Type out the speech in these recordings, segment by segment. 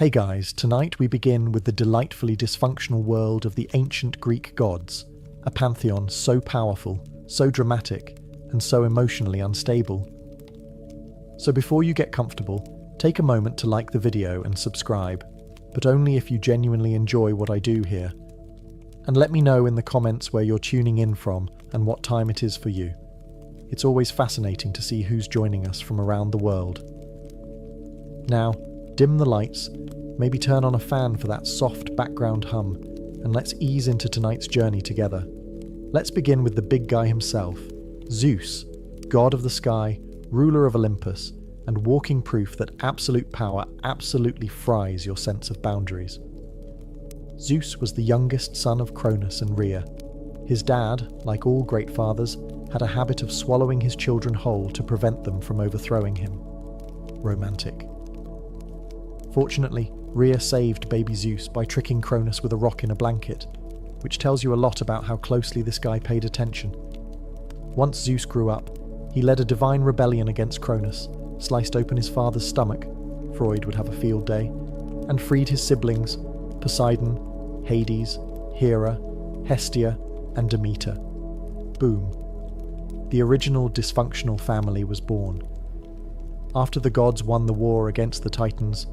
Hey guys, tonight we begin with the delightfully dysfunctional world of the ancient Greek gods, a pantheon so powerful, so dramatic, and so emotionally unstable. So before you get comfortable, take a moment to like the video and subscribe, but only if you genuinely enjoy what I do here. And let me know in the comments where you're tuning in from and what time it is for you. It's always fascinating to see who's joining us from around the world. Now, dim the lights, maybe turn on a fan for that soft background hum, and let's ease into tonight's journey together. Let's begin with the big guy himself, Zeus, god of the sky, ruler of Olympus, and walking proof that absolute power absolutely fries your sense of boundaries. Zeus was the youngest son of Cronus and Rhea. His dad, like all great fathers, had a habit of swallowing his children whole to prevent them from overthrowing him. Romantic. Fortunately, Rhea saved baby Zeus by tricking Cronus with a rock in a blanket, which tells you a lot about how closely this guy paid attention. Once Zeus grew up, he led a divine rebellion against Cronus, sliced open his father's stomach, Freud would have a field day, and freed his siblings, Poseidon, Hades, Hera, Hestia, and Demeter. Boom. The original dysfunctional family was born. After the gods won the war against the Titans,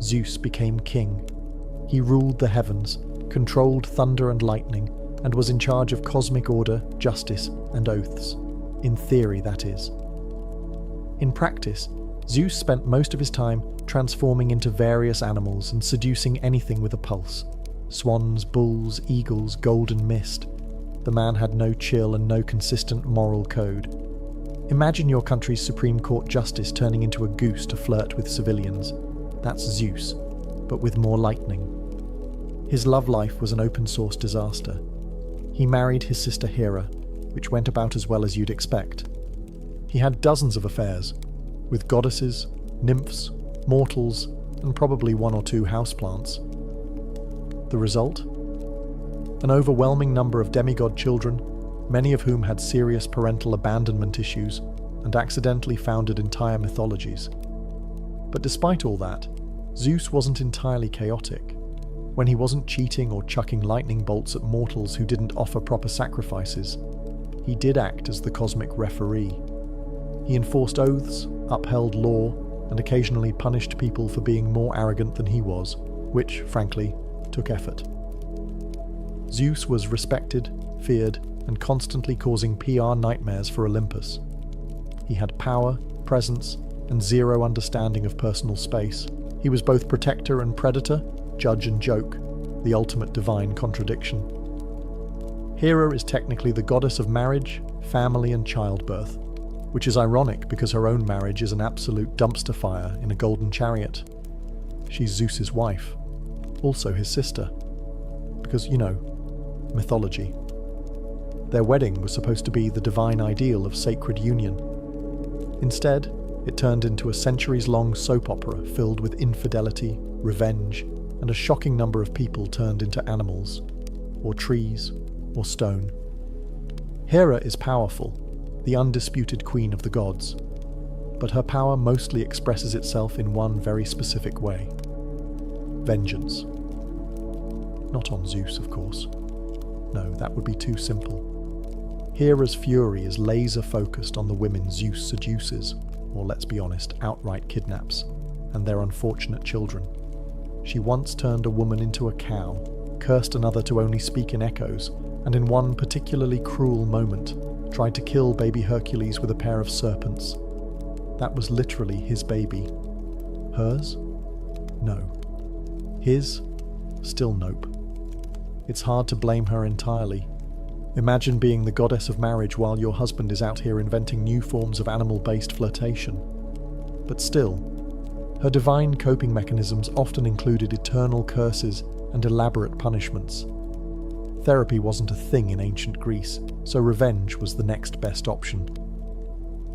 Zeus became king. He ruled the heavens, controlled thunder and lightning, and was in charge of cosmic order, justice, and oaths. In theory, that is. In practice, Zeus spent most of his time transforming into various animals and seducing anything with a pulse. Swans, bulls, eagles, golden mist. The man had no chill and no consistent moral code. Imagine your country's Supreme Court justice turning into a goose to flirt with civilians. That's Zeus, but with more lightning. His love life was an open-source disaster. He married his sister Hera, which went about as well as you'd expect. He had dozens of affairs, with goddesses, nymphs, mortals, and probably one or two houseplants. The result? An overwhelming number of demigod children, many of whom had serious parental abandonment issues and accidentally founded entire mythologies. But despite all that, Zeus wasn't entirely chaotic. When he wasn't cheating or chucking lightning bolts at mortals who didn't offer proper sacrifices, he did act as the cosmic referee. He enforced oaths, upheld law, and occasionally punished people for being more arrogant than he was, which, frankly, took effort. Zeus was respected, feared, and constantly causing PR nightmares for Olympus. He had power, presence, and zero understanding of personal space. He was both protector and predator, judge and joke, the ultimate divine contradiction. Hera is technically the goddess of marriage, family, and childbirth, which is ironic because her own marriage is an absolute dumpster fire in a golden chariot. She's Zeus's wife, also his sister, because, mythology. Their wedding was supposed to be the divine ideal of sacred union. Instead, it turned into a centuries-long soap opera filled with infidelity, revenge, and a shocking number of people turned into animals, or trees, or stone. Hera is powerful, the undisputed queen of the gods, but her power mostly expresses itself in one very specific way: vengeance. Not on Zeus, of course. No, that would be too simple. Hera's fury is laser-focused on the women Zeus seduces, or let's be honest, outright kidnaps, and their unfortunate children. She once turned a woman into a cow, cursed another to only speak in echoes, and in one particularly cruel moment, tried to kill baby Hercules with a pair of serpents. That was literally his baby. Hers? No. His? Still nope. It's hard to blame her entirely. Imagine being the goddess of marriage while your husband is out here inventing new forms of animal-based flirtation. But still, her divine coping mechanisms often included eternal curses and elaborate punishments. Therapy wasn't a thing in ancient Greece, so revenge was the next best option.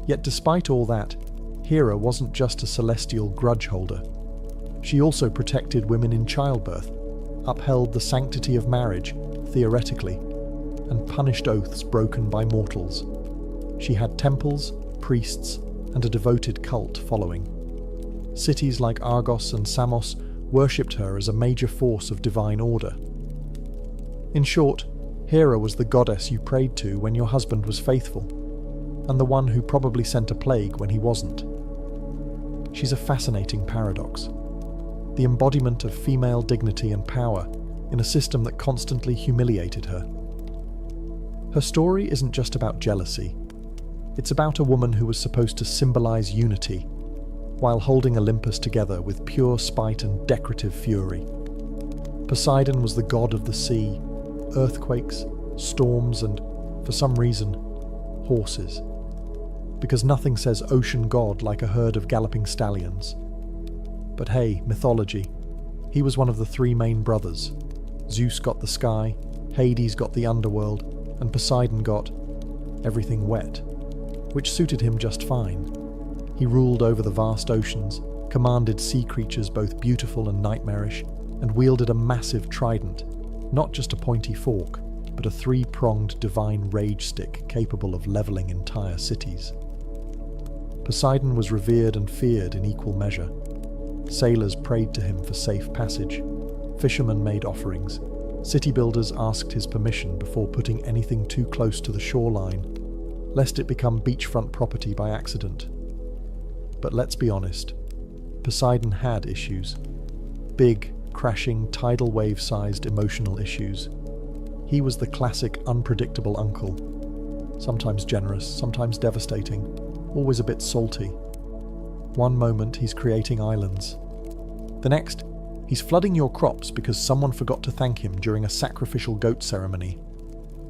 Yet despite all that, Hera wasn't just a celestial grudge holder. She also protected women in childbirth, upheld the sanctity of marriage, theoretically, and punished oaths broken by mortals. She had temples, priests, and a devoted cult following. Cities like Argos and Samos worshipped her as a major force of divine order. In short, Hera was the goddess you prayed to when your husband was faithful, and the one who probably sent a plague when he wasn't. She's a fascinating paradox, the embodiment of female dignity and power in a system that constantly humiliated her. Her story isn't just about jealousy. It's about a woman who was supposed to symbolize unity, while holding Olympus together with pure spite and decorative fury. Poseidon was the god of the sea, earthquakes, storms, and, for some reason, horses. Because nothing says ocean god like a herd of galloping stallions. But hey, mythology. He was one of the three main brothers. Zeus got the sky, Hades got the underworld, and Poseidon got everything wet, which suited him just fine. He ruled over the vast oceans, commanded sea creatures both beautiful and nightmarish, and wielded a massive trident, not just a pointy fork, but a three-pronged divine rage stick capable of leveling entire cities. Poseidon was revered and feared in equal measure. Sailors prayed to him for safe passage. Fishermen made offerings. City builders asked his permission before putting anything too close to the shoreline, lest it become beachfront property by accident. But let's be honest, Poseidon had issues. Big, crashing, tidal wave-sized emotional issues. He was the classic unpredictable uncle. Sometimes generous, sometimes devastating, always a bit salty. One moment he's creating islands. The next, he's flooding your crops because someone forgot to thank him during a sacrificial goat ceremony.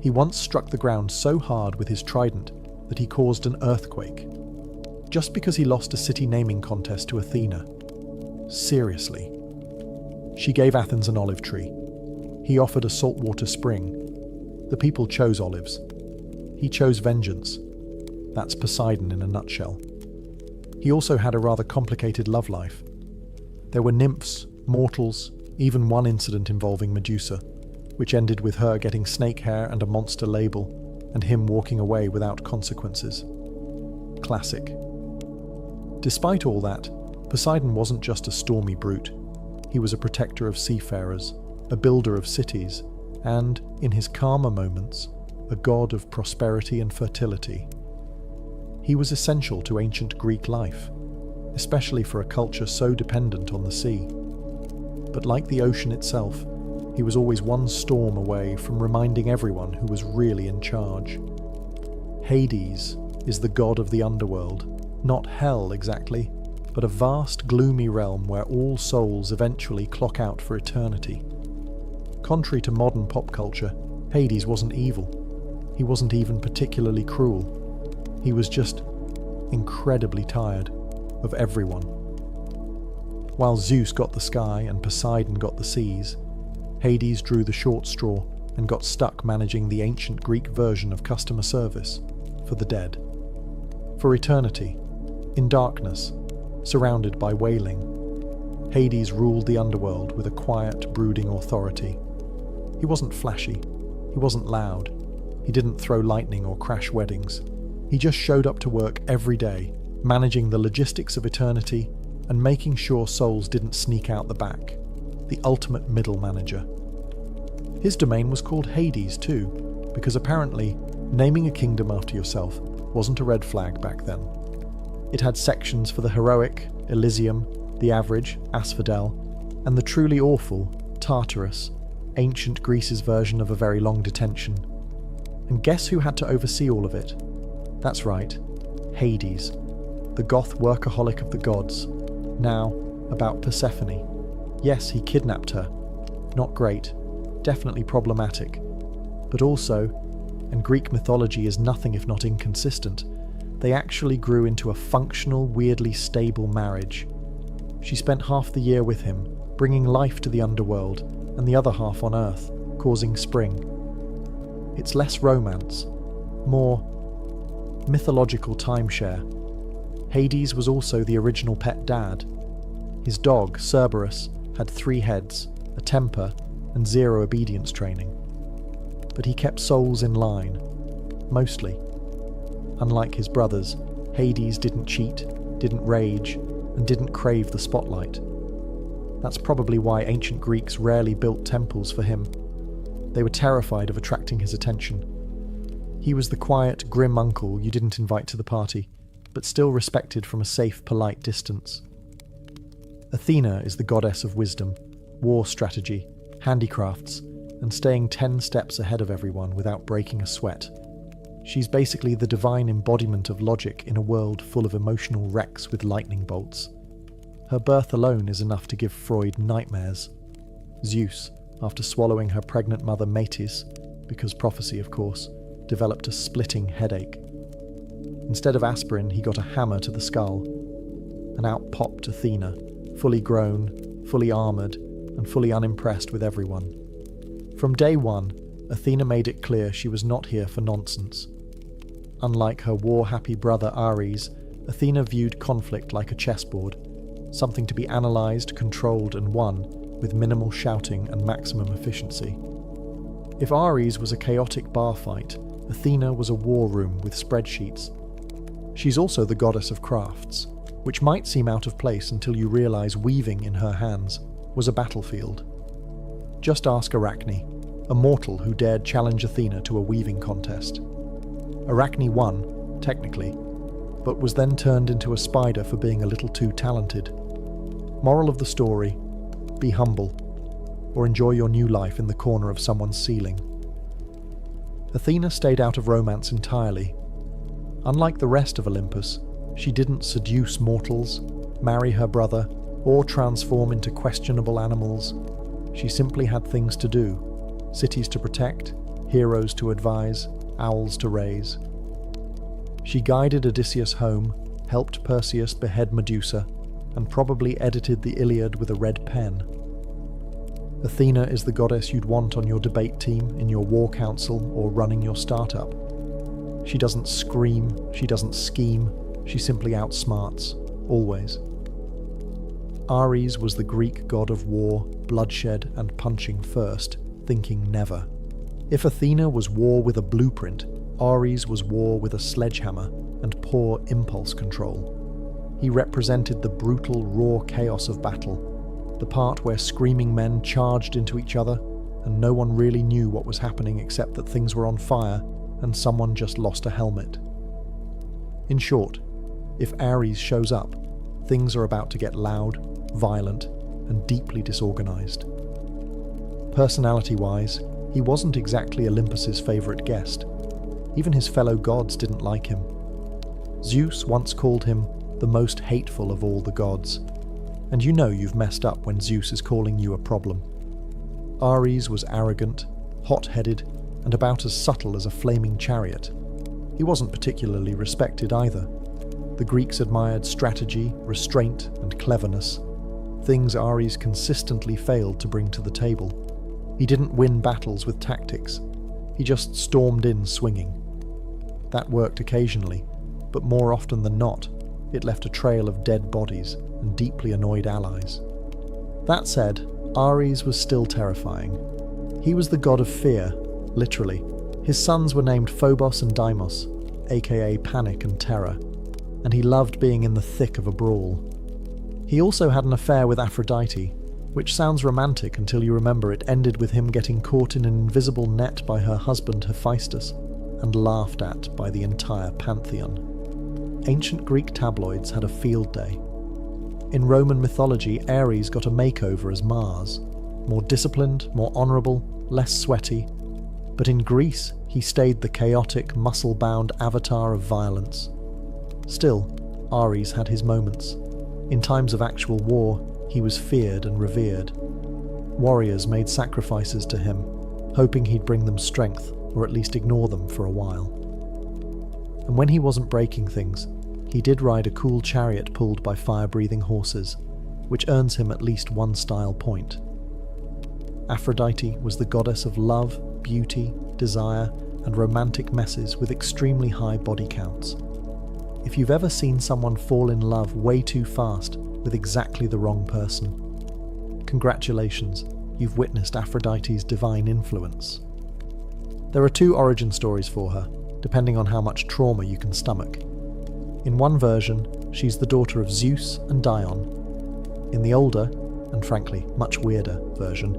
He once struck the ground so hard with his trident that he caused an earthquake, just because he lost a city naming contest to Athena. Seriously. She gave Athens an olive tree. He offered a saltwater spring. The people chose olives. He chose vengeance. That's Poseidon in a nutshell. He also had a rather complicated love life. There were nymphs, mortals, even one incident involving Medusa, which ended with her getting snake hair and a monster label, and him walking away without consequences. Classic. Despite all that, Poseidon wasn't just a stormy brute. He was a protector of seafarers, a builder of cities, and, in his calmer moments, a god of prosperity and fertility. He was essential to ancient Greek life, especially for a culture so dependent on the sea. But like the ocean itself, he was always one storm away from reminding everyone who was really in charge. Hades is the god of the underworld, not hell exactly, but a vast, gloomy realm where all souls eventually clock out for eternity. Contrary to modern pop culture, Hades wasn't evil. He wasn't even particularly cruel. He was just incredibly tired of everyone. While Zeus got the sky and Poseidon got the seas, Hades drew the short straw and got stuck managing the ancient Greek version of customer service for the dead. For eternity, in darkness, surrounded by wailing, Hades ruled the underworld with a quiet, brooding authority. He wasn't flashy, he wasn't loud, he didn't throw lightning or crash weddings. He just showed up to work every day, managing the logistics of eternity and making sure souls didn't sneak out the back. The ultimate middle manager. His domain was called Hades too, because apparently naming a kingdom after yourself wasn't a red flag back then. It had sections for the heroic, Elysium, the average, Asphodel, and the truly awful, Tartarus, ancient Greece's version of a very long detention. And guess who had to oversee all of it? That's right, Hades, the goth workaholic of the gods. Now, about Persephone. Yes, he kidnapped her. Not great, definitely problematic. But also, and Greek mythology is nothing if not inconsistent, they actually grew into a functional, weirdly stable marriage. She spent half the year with him, bringing life to the underworld, and the other half on Earth, causing spring. It's less romance, more mythological timeshare. Hades was also the original pet dad. His dog, Cerberus, had 3 heads, a temper, and 0 obedience training. But he kept souls in line, mostly. Unlike his brothers, Hades didn't cheat, didn't rage, and didn't crave the spotlight. That's probably why ancient Greeks rarely built temples for him. They were terrified of attracting his attention. He was the quiet, grim uncle you didn't invite to the party, but still respected from a safe, polite distance. Athena is the goddess of wisdom, war strategy, handicrafts, and staying 10 steps ahead of everyone without breaking a sweat. She's basically the divine embodiment of logic in a world full of emotional wrecks with lightning bolts. Her birth alone is enough to give Freud nightmares. Zeus, after swallowing her pregnant mother Metis, because prophecy of course, developed a splitting headache. Instead of aspirin, he got a hammer to the skull, and out popped Athena, fully grown, fully armoured, and fully unimpressed with everyone. From day one, Athena made it clear she was not here for nonsense. Unlike her war-happy brother Ares, Athena viewed conflict like a chessboard, something to be analysed, controlled, and won with minimal shouting and maximum efficiency. If Ares was a chaotic bar fight, Athena was a war room with spreadsheets. She's also the goddess of crafts, which might seem out of place until you realise weaving in her hands was a battlefield. Just ask Arachne, a mortal who dared challenge Athena to a weaving contest. Arachne won, technically, but was then turned into a spider for being a little too talented. Moral of the story: be humble, or enjoy your new life in the corner of someone's ceiling. Athena stayed out of romance entirely. Unlike the rest of Olympus, she didn't seduce mortals, marry her brother, or transform into questionable animals. She simply had things to do, cities to protect, heroes to advise, owls to raise. She guided Odysseus home, helped Perseus behead Medusa, and probably edited the Iliad with a red pen. Athena is the goddess you'd want on your debate team, in your war council, or running your startup. She doesn't scream, she doesn't scheme, she simply outsmarts, always. Ares was the Greek god of war, bloodshed, and punching first, thinking never. If Athena was war with a blueprint, Ares was war with a sledgehammer and poor impulse control. He represented the brutal, raw chaos of battle, the part where screaming men charged into each other and no one really knew what was happening except that things were on fire and someone just lost a helmet. In short, if Ares shows up, things are about to get loud, violent, and deeply disorganized. Personality-wise, he wasn't exactly Olympus's favourite guest. Even his fellow gods didn't like him. Zeus once called him the most hateful of all the gods, and you know you've messed up when Zeus is calling you a problem. Ares was arrogant, hot-headed, and about as subtle as a flaming chariot. He wasn't particularly respected either. The Greeks admired strategy, restraint, and cleverness, things Ares consistently failed to bring to the table. He didn't win battles with tactics. He just stormed in swinging. That worked occasionally, but more often than not, it left a trail of dead bodies and deeply annoyed allies. That said, Ares was still terrifying. He was the god of fear, literally. His sons were named Phobos and Deimos, aka panic and terror, and he loved being in the thick of a brawl. He also had an affair with Aphrodite, which sounds romantic until you remember it ended with him getting caught in an invisible net by her husband Hephaestus and laughed at by the entire pantheon. Ancient Greek tabloids had a field day. In Roman mythology, Ares got a makeover as Mars, more disciplined, more honourable, less sweaty. But in Greece, he stayed the chaotic, muscle-bound avatar of violence. Still, Ares had his moments. In times of actual war, he was feared and revered. Warriors made sacrifices to him, hoping he'd bring them strength, or at least ignore them for a while. And when he wasn't breaking things, he did ride a cool chariot pulled by fire-breathing horses, which earns him at least one style point. Aphrodite was the goddess of love, beauty, desire, and romantic messes with extremely high body counts. If you've ever seen someone fall in love way too fast with exactly the wrong person, congratulations, you've witnessed Aphrodite's divine influence. There are two origin stories for her, depending on how much trauma you can stomach. In one version, she's the daughter of Zeus and Dion. In the older, and frankly, much weirder version.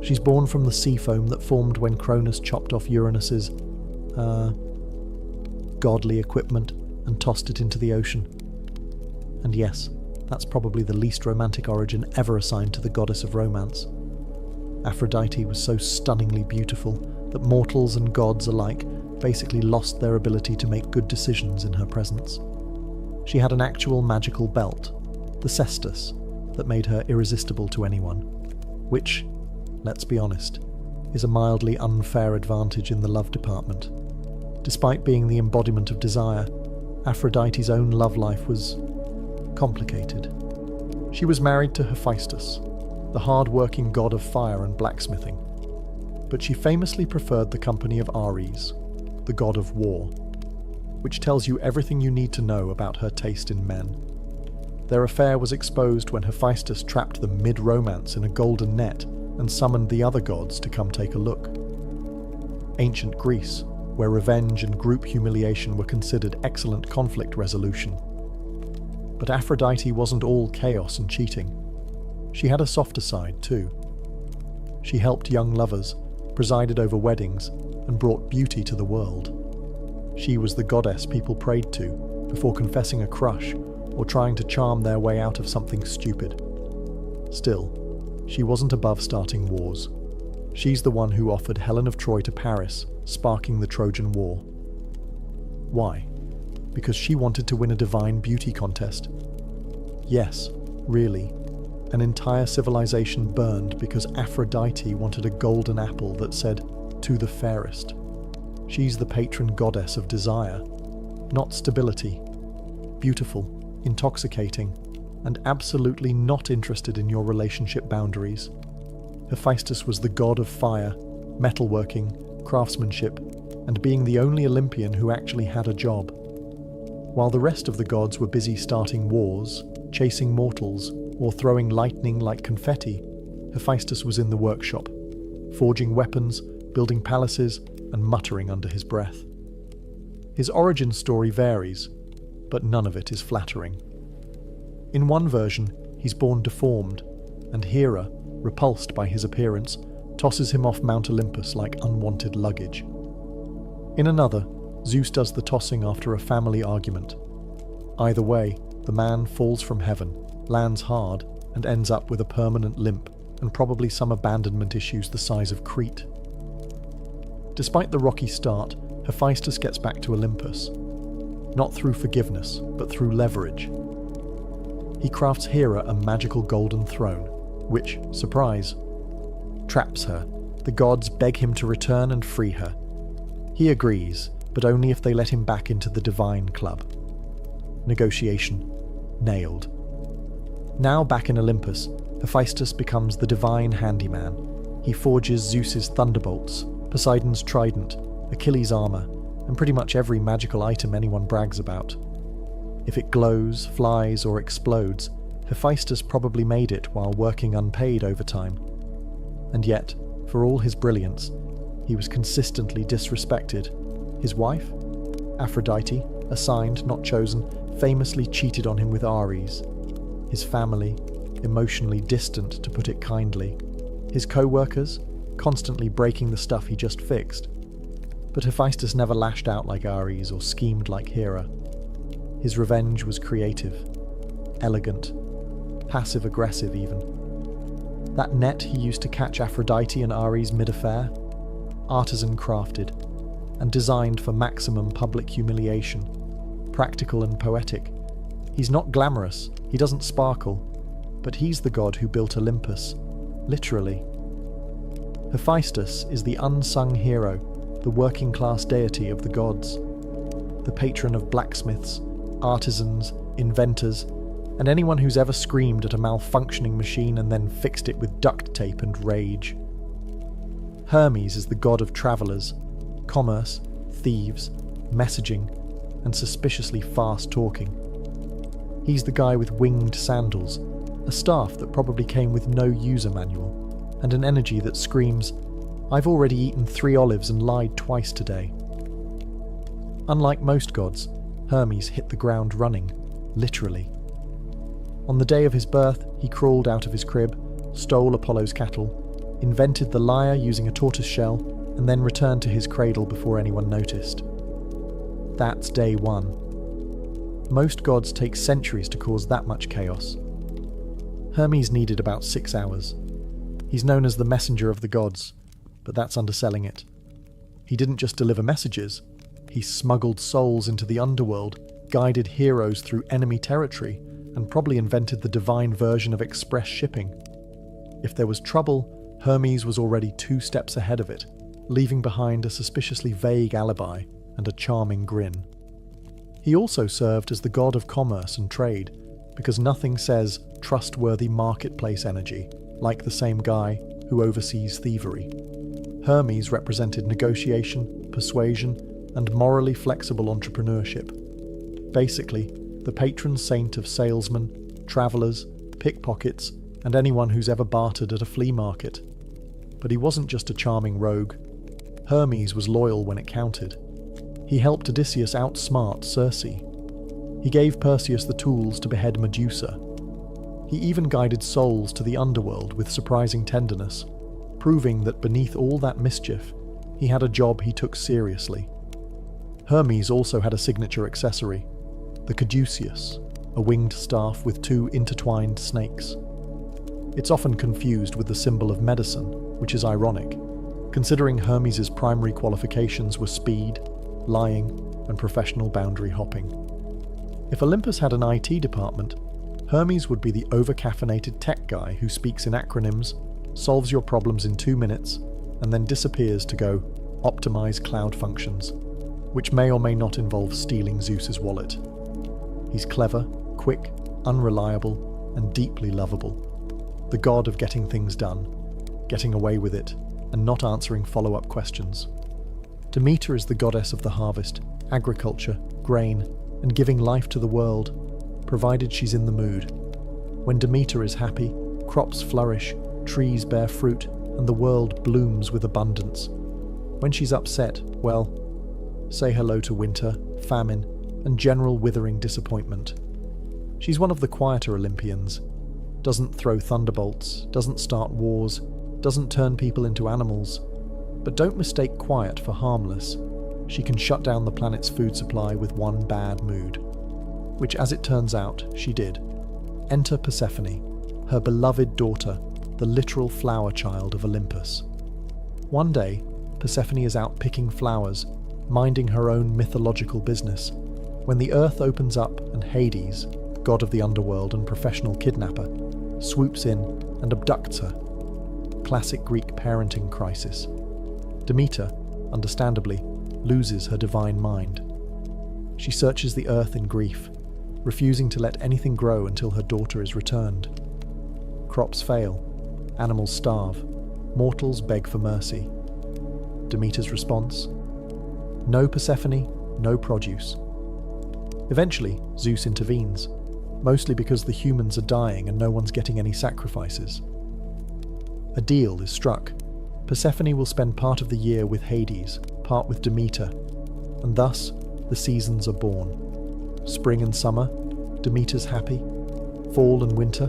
She's born from the sea foam that formed when Cronus chopped off Uranus's, godly equipment and tossed it into the ocean. And yes, that's probably the least romantic origin ever assigned to the goddess of romance. Aphrodite was so stunningly beautiful that mortals and gods alike basically lost their ability to make good decisions in her presence. She had an actual magical belt, the cestus, that made her irresistible to anyone, which, let's be honest, is a mildly unfair advantage in the love department. Despite being the embodiment of desire, Aphrodite's own love life was complicated. She was married to Hephaestus, the hard-working god of fire and blacksmithing, but she famously preferred the company of Ares, the god of war, which tells you everything you need to know about her taste in men. Their affair was exposed when Hephaestus trapped them mid-romance in a golden net and summoned the other gods to come take a look. Ancient Greece, where revenge and group humiliation were considered excellent conflict resolution. But Aphrodite wasn't all chaos and cheating. She had a softer side too. She helped young lovers, presided over weddings, and brought beauty to the world. She was the goddess people prayed to before confessing a crush or trying to charm their way out of something stupid. Still, she wasn't above starting wars. She's the one who offered Helen of Troy to Paris, sparking the Trojan War. Why? Because she wanted to win a divine beauty contest. Yes, really. An entire civilization burned because Aphrodite wanted a golden apple that said, "To the fairest." She's the patron goddess of desire, not stability. Beautiful, intoxicating, and absolutely not interested in your relationship boundaries. Hephaestus was the god of fire, metalworking, craftsmanship, and being the only Olympian who actually had a job. While the rest of the gods were busy starting wars, chasing mortals, or throwing lightning like confetti, Hephaestus was in the workshop, forging weapons, building palaces, and muttering under his breath. His origin story varies, but none of it is flattering. In one version, he's born deformed, and Hera, repulsed by his appearance, tosses him off Mount Olympus like unwanted luggage. In another, Zeus does the tossing after a family argument. Either way, the man falls from heaven, lands hard, and ends up with a permanent limp and probably some abandonment issues the size of Crete. Despite the rocky start, Hephaestus gets back to Olympus. Not through forgiveness, but through leverage. He crafts Hera a magical golden throne, which, surprise, traps her. The gods beg him to return and free her. He agrees, but only if they let him back into the divine club. Negotiation. Nailed. Now back in Olympus, Hephaestus becomes the divine handyman. He forges Zeus's thunderbolts, Poseidon's trident, Achilles' armor, and pretty much every magical item anyone brags about. If it glows, flies, or explodes, Hephaestus probably made it while working unpaid overtime. And yet, for all his brilliance, he was consistently disrespected. His wife, Aphrodite, assigned, not chosen, famously cheated on him with Ares. His family, emotionally distant to put it kindly. His co-workers, constantly breaking the stuff he just fixed. But Hephaestus never lashed out like Ares or schemed like Hera. His revenge was creative, elegant, passive-aggressive even. That net he used to catch Aphrodite and Ares mid-affair, artisan-crafted, and designed for maximum public humiliation, practical and poetic. He's not glamorous, he doesn't sparkle, but he's the god who built Olympus, literally. Hephaestus is the unsung hero, the working-class deity of the gods, the patron of blacksmiths, artisans, inventors, and anyone who's ever screamed at a malfunctioning machine and then fixed it with duct tape and rage. Hermes is the god of travelers, commerce, thieves, messaging, and suspiciously fast talking. He's the guy with winged sandals, a staff that probably came with no user manual, and an energy that screams, "I've already eaten 3 olives and lied twice today." Unlike most gods, Hermes hit the ground running, literally. On the day of his birth, he crawled out of his crib, stole Apollo's cattle, invented the lyre using a tortoise shell, and then returned to his cradle before anyone noticed. That's day one. Most gods take centuries to cause that much chaos. Hermes needed about 6 hours. He's known as the messenger of the gods, but that's underselling it. He didn't just deliver messages, he smuggled souls into the underworld, guided heroes through enemy territory, and probably invented the divine version of express shipping. If there was trouble, Hermes was already 2 steps ahead of it, leaving behind a suspiciously vague alibi and a charming grin. He also served as the god of commerce and trade, because nothing says trustworthy marketplace energy like the same guy who oversees thievery. Hermes represented negotiation, persuasion, and morally flexible entrepreneurship. Basically, the patron saint of salesmen, travellers, pickpockets, and anyone who's ever bartered at a flea market. But he wasn't just a charming rogue. Hermes was loyal when it counted. He helped Odysseus outsmart Circe. He gave Perseus the tools to behead Medusa. He even guided souls to the underworld with surprising tenderness, proving that beneath all that mischief, he had a job he took seriously. Hermes also had a signature accessory, the caduceus, a winged staff with 2 intertwined snakes. It's often confused with the symbol of medicine, which is ironic, considering Hermes' primary qualifications were speed, lying, and professional boundary hopping. If Olympus had an IT department, Hermes would be the over-caffeinated tech guy who speaks in acronyms, solves your problems in 2 minutes, and then disappears to go optimize cloud functions, which may or may not involve stealing Zeus's wallet. He's clever, quick, unreliable, and deeply lovable. The god of getting things done, getting away with it, and not answering follow-up questions. Demeter is the goddess of the harvest, agriculture, grain, and giving life to the world, provided she's in the mood. When Demeter is happy, crops flourish, trees bear fruit, and the world blooms with abundance. When she's upset, well, say hello to winter, famine, and general withering disappointment. She's one of the quieter Olympians. Doesn't throw thunderbolts, doesn't start wars, doesn't turn people into animals. But don't mistake quiet for harmless. She can shut down the planet's food supply with one bad mood. Which, as it turns out, she did. Enter Persephone, her beloved daughter, the literal flower child of Olympus. One day, Persephone is out picking flowers, minding her own mythological business, when the earth opens up and Hades, god of the underworld and professional kidnapper, swoops in and abducts her. Classic Greek parenting crisis. Demeter, understandably, loses her divine mind. She searches the earth in grief, refusing to let anything grow until her daughter is returned. Crops fail, animals starve, mortals beg for mercy. Demeter's response? No Persephone, no produce. Eventually, Zeus intervenes, mostly because the humans are dying and no one's getting any sacrifices. A deal is struck. Persephone will spend part of the year with Hades, part with Demeter, and thus the seasons are born. Spring and summer, Demeter's happy. Fall and winter,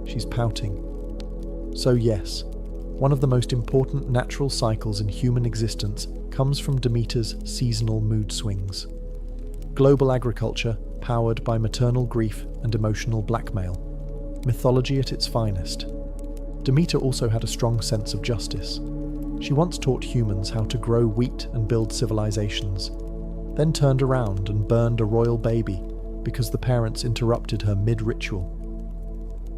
she's pouting. So yes, one of the most important natural cycles in human existence comes from Demeter's seasonal mood swings. Global agriculture powered by maternal grief and emotional blackmail. Mythology at its finest. Demeter also had a strong sense of justice. She once taught humans how to grow wheat and build civilizations, then turned around and burned a royal baby because the parents interrupted her mid-ritual.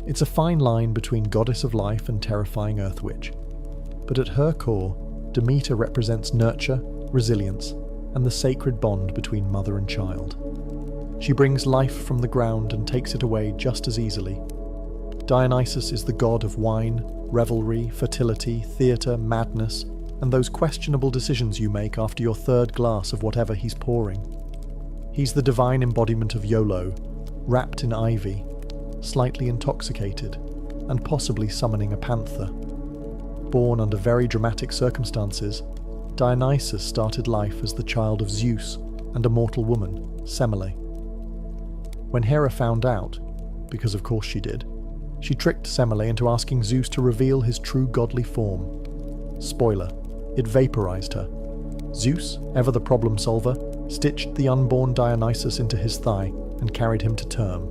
It's a fine line between goddess of life and terrifying earth witch, but at her core, Demeter represents nurture, resilience, and the sacred bond between mother and child. She brings life from the ground and takes it away just as easily. Dionysus is the god of wine, revelry, fertility, theatre, madness, and those questionable decisions you make after your third glass of whatever he's pouring. He's the divine embodiment of YOLO, wrapped in ivy, slightly intoxicated, and possibly summoning a panther. Born under very dramatic circumstances, Dionysus started life as the child of Zeus and a mortal woman, Semele. When Hera found out, because of course she did, She tricked Semele into asking Zeus to reveal his true godly form. Spoiler, it vaporized her. Zeus, ever the problem solver, stitched the unborn Dionysus into his thigh and carried him to term.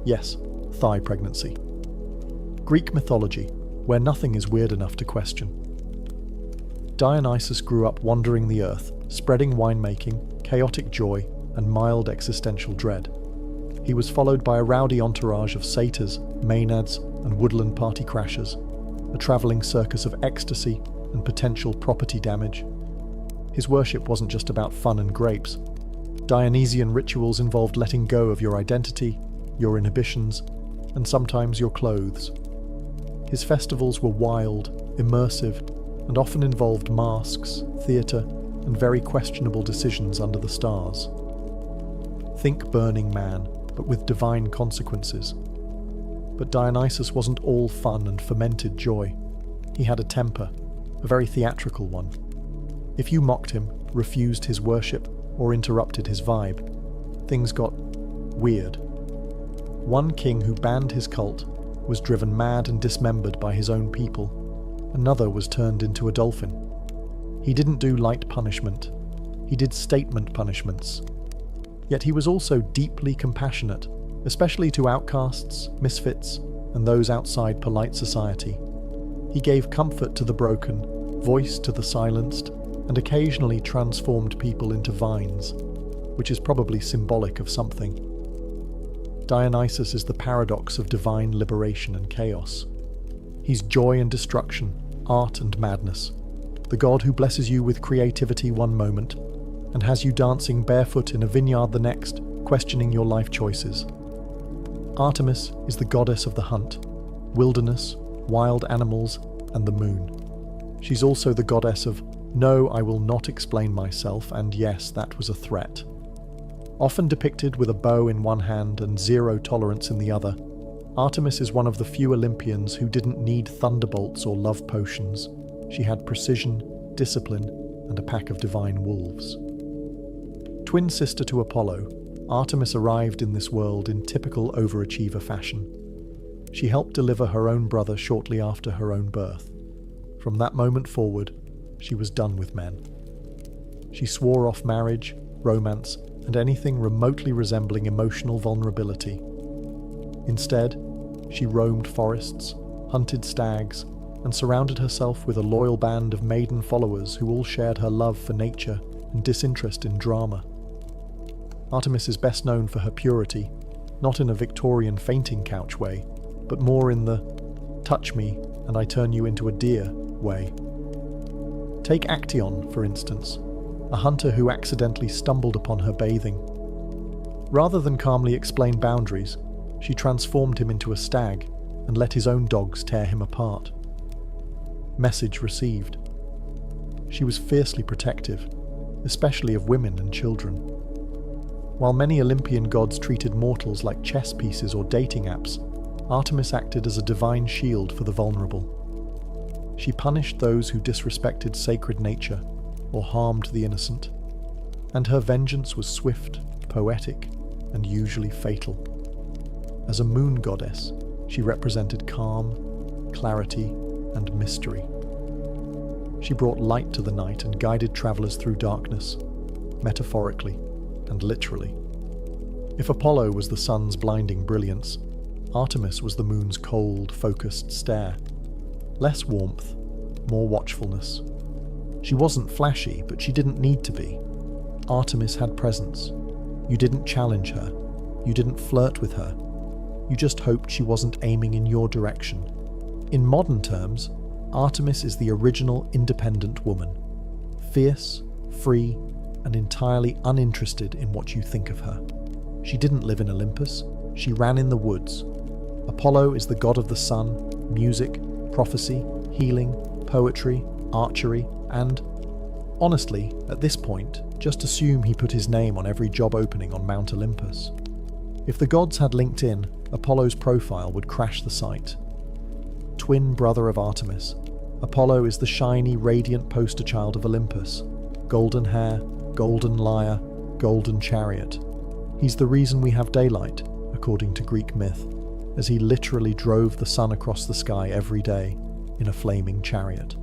Yes, thigh pregnancy. Greek mythology, where nothing is weird enough to question. Dionysus grew up wandering the earth, spreading winemaking, chaotic joy, and mild existential dread. He was followed by a rowdy entourage of satyrs, maenads, and woodland party crashers, a travelling circus of ecstasy and potential property damage. His worship wasn't just about fun and grapes. Dionysian rituals involved letting go of your identity, your inhibitions, and sometimes your clothes. His festivals were wild, immersive, and often involved masks, theatre, and very questionable decisions under the stars. Think Burning Man, but with divine consequences. But Dionysus wasn't all fun and fermented joy. He had a temper, a very theatrical one. If you mocked him, refused his worship, or interrupted his vibe, things got weird. One king who banned his cult was driven mad and dismembered by his own people. Another was turned into a dolphin. He didn't do light punishment. He did statement punishments. Yet he was also deeply compassionate, especially to outcasts, misfits, and those outside polite society. He gave comfort to the broken, voice to the silenced, and occasionally transformed people into vines, which is probably symbolic of something. Dionysus is the paradox of divine liberation and chaos. He's joy and destruction, art and madness, the god who blesses you with creativity one moment and has you dancing barefoot in a vineyard the next, questioning your life choices. Artemis is the goddess of the hunt, wilderness, wild animals, and the moon. She's also the goddess of "No, I will not explain myself," and "Yes, that was a threat." Often depicted with a bow in one hand and zero tolerance in the other, Artemis is one of the few Olympians who didn't need thunderbolts or love potions. She had precision, discipline, and a pack of divine wolves. Twin sister to Apollo, Artemis arrived in this world in typical overachiever fashion. She helped deliver her own brother shortly after her own birth. From that moment forward, she was done with men. She swore off marriage, romance, and anything remotely resembling emotional vulnerability. Instead, she roamed forests, hunted stags, and surrounded herself with a loyal band of maiden followers who all shared her love for nature and disinterest in drama. Artemis is best known for her purity, not in a Victorian fainting couch way, but more in the "touch me and I turn you into a deer" way. Take Actaeon, for instance, a hunter who accidentally stumbled upon her bathing. Rather than calmly explain boundaries, she transformed him into a stag and let his own dogs tear him apart. Message received. She was fiercely protective, especially of women and children. While many Olympian gods treated mortals like chess pieces or dating apps, Artemis acted as a divine shield for the vulnerable. She punished those who disrespected sacred nature or harmed the innocent, and her vengeance was swift, poetic, and usually fatal. As a moon goddess, she represented calm, clarity, and mystery. She brought light to the night and guided travelers through darkness, metaphorically and literally. If Apollo was the sun's blinding brilliance, Artemis was the moon's cold, focused stare. Less warmth, more watchfulness. She wasn't flashy, but she didn't need to be. Artemis had presence. You didn't challenge her. You didn't flirt with her. You just hoped she wasn't aiming in your direction. In modern terms, Artemis is the original independent woman. Fierce, free, and entirely uninterested in what you think of her. She didn't live in Olympus. She ran in the woods. Apollo is the god of the sun, music, prophecy, healing, poetry, archery, and, honestly, at this point, just assume he put his name on every job opening on Mount Olympus. If the gods had LinkedIn, Apollo's profile would crash the site. Twin brother of Artemis, Apollo is the shiny, radiant poster child of Olympus. Golden hair, golden lyre, golden chariot. He's the reason we have daylight, according to Greek myth. as he literally drove the sun across the sky every day in a flaming chariot.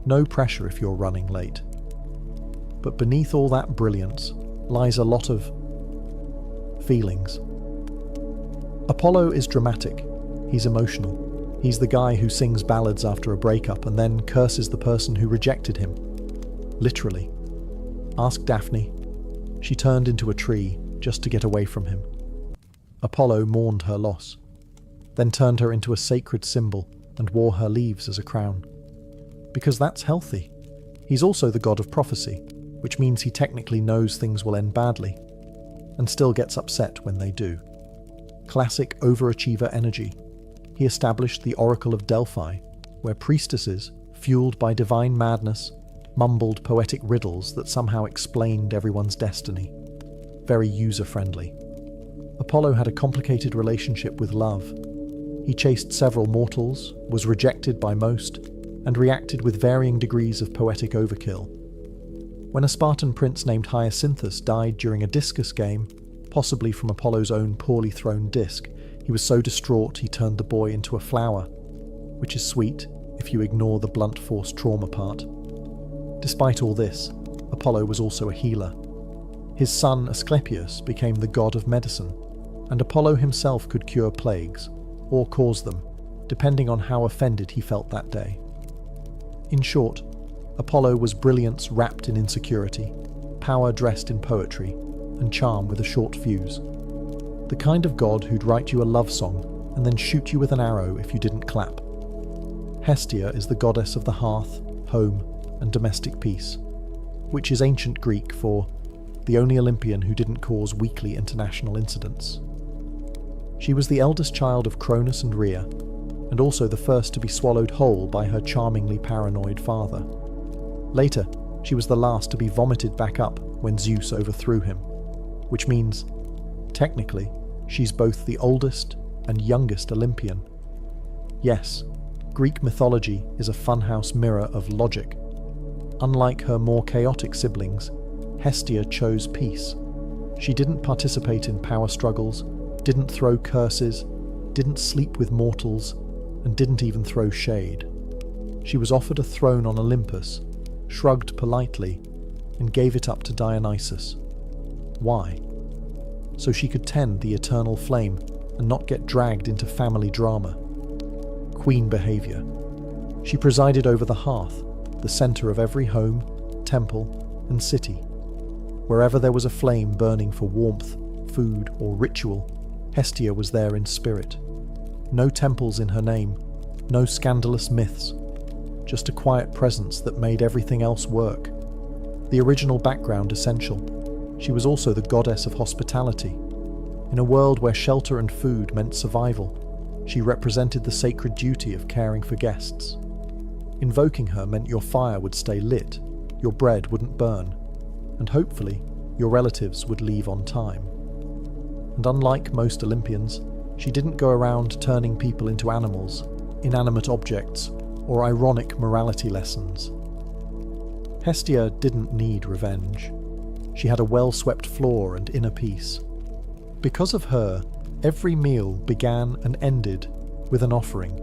No pressure if you're running late. But beneath all that brilliance lies a lot of feelings. Apollo is dramatic. He's emotional. He's the guy who sings ballads after a breakup and then curses the person who rejected him. Literally. Ask Daphne. She turned into a tree just to get away from him. Apollo mourned her loss, then turned her into a sacred symbol and wore her leaves as a crown. Because that's healthy. He's also the god of prophecy, which means he technically knows things will end badly, and still gets upset when they do. Classic overachiever energy. He established the Oracle of Delphi, where priestesses, fueled by divine madness, mumbled poetic riddles that somehow explained everyone's destiny. Very user-friendly. Apollo had a complicated relationship with love. He chased several mortals, was rejected by most, and reacted with varying degrees of poetic overkill. When a Spartan prince named Hyacinthus died during a discus game, possibly from Apollo's own poorly thrown disc, he was so distraught he turned the boy into a flower, which is sweet if you ignore the blunt force trauma part. Despite all this, Apollo was also a healer. His son Asclepius became the god of medicine, and Apollo himself could cure plagues, or cause them, depending on how offended he felt that day. In short, Apollo was brilliance wrapped in insecurity, power dressed in poetry, and charm with a short fuse. The kind of god who'd write you a love song and then shoot you with an arrow if you didn't clap. Hestia is the goddess of the hearth, home, and domestic peace, which is ancient Greek for the only Olympian who didn't cause weekly international incidents. She was the eldest child of Cronus and Rhea, and also the first to be swallowed whole by her charmingly paranoid father. Later, she was the last to be vomited back up when Zeus overthrew him, which means, technically, she's both the oldest and youngest Olympian. Yes, Greek mythology is a funhouse mirror of logic. Unlike her more chaotic siblings, Hestia chose peace. She didn't participate in power struggles, didn't throw curses, didn't sleep with mortals, and didn't even throw shade. She was offered a throne on Olympus, shrugged politely, and gave it up to Dionysus. Why? So she could tend the eternal flame and not get dragged into family drama. Queen behavior. She presided over the hearth, the center of every home, temple, and city. Wherever there was a flame burning for warmth, food, or ritual, Hestia was there in spirit. No temples in her name, no scandalous myths, just a quiet presence that made everything else work. The original background essential. She was also the goddess of hospitality. In a world where shelter and food meant survival, she represented the sacred duty of caring for guests. Invoking her meant your fire would stay lit, your bread wouldn't burn, and hopefully your relatives would leave on time. And unlike most Olympians, she didn't go around turning people into animals, inanimate objects, or ironic morality lessons. Hestia didn't need revenge. She had a well-swept floor and inner peace. Because of her, every meal began and ended with an offering.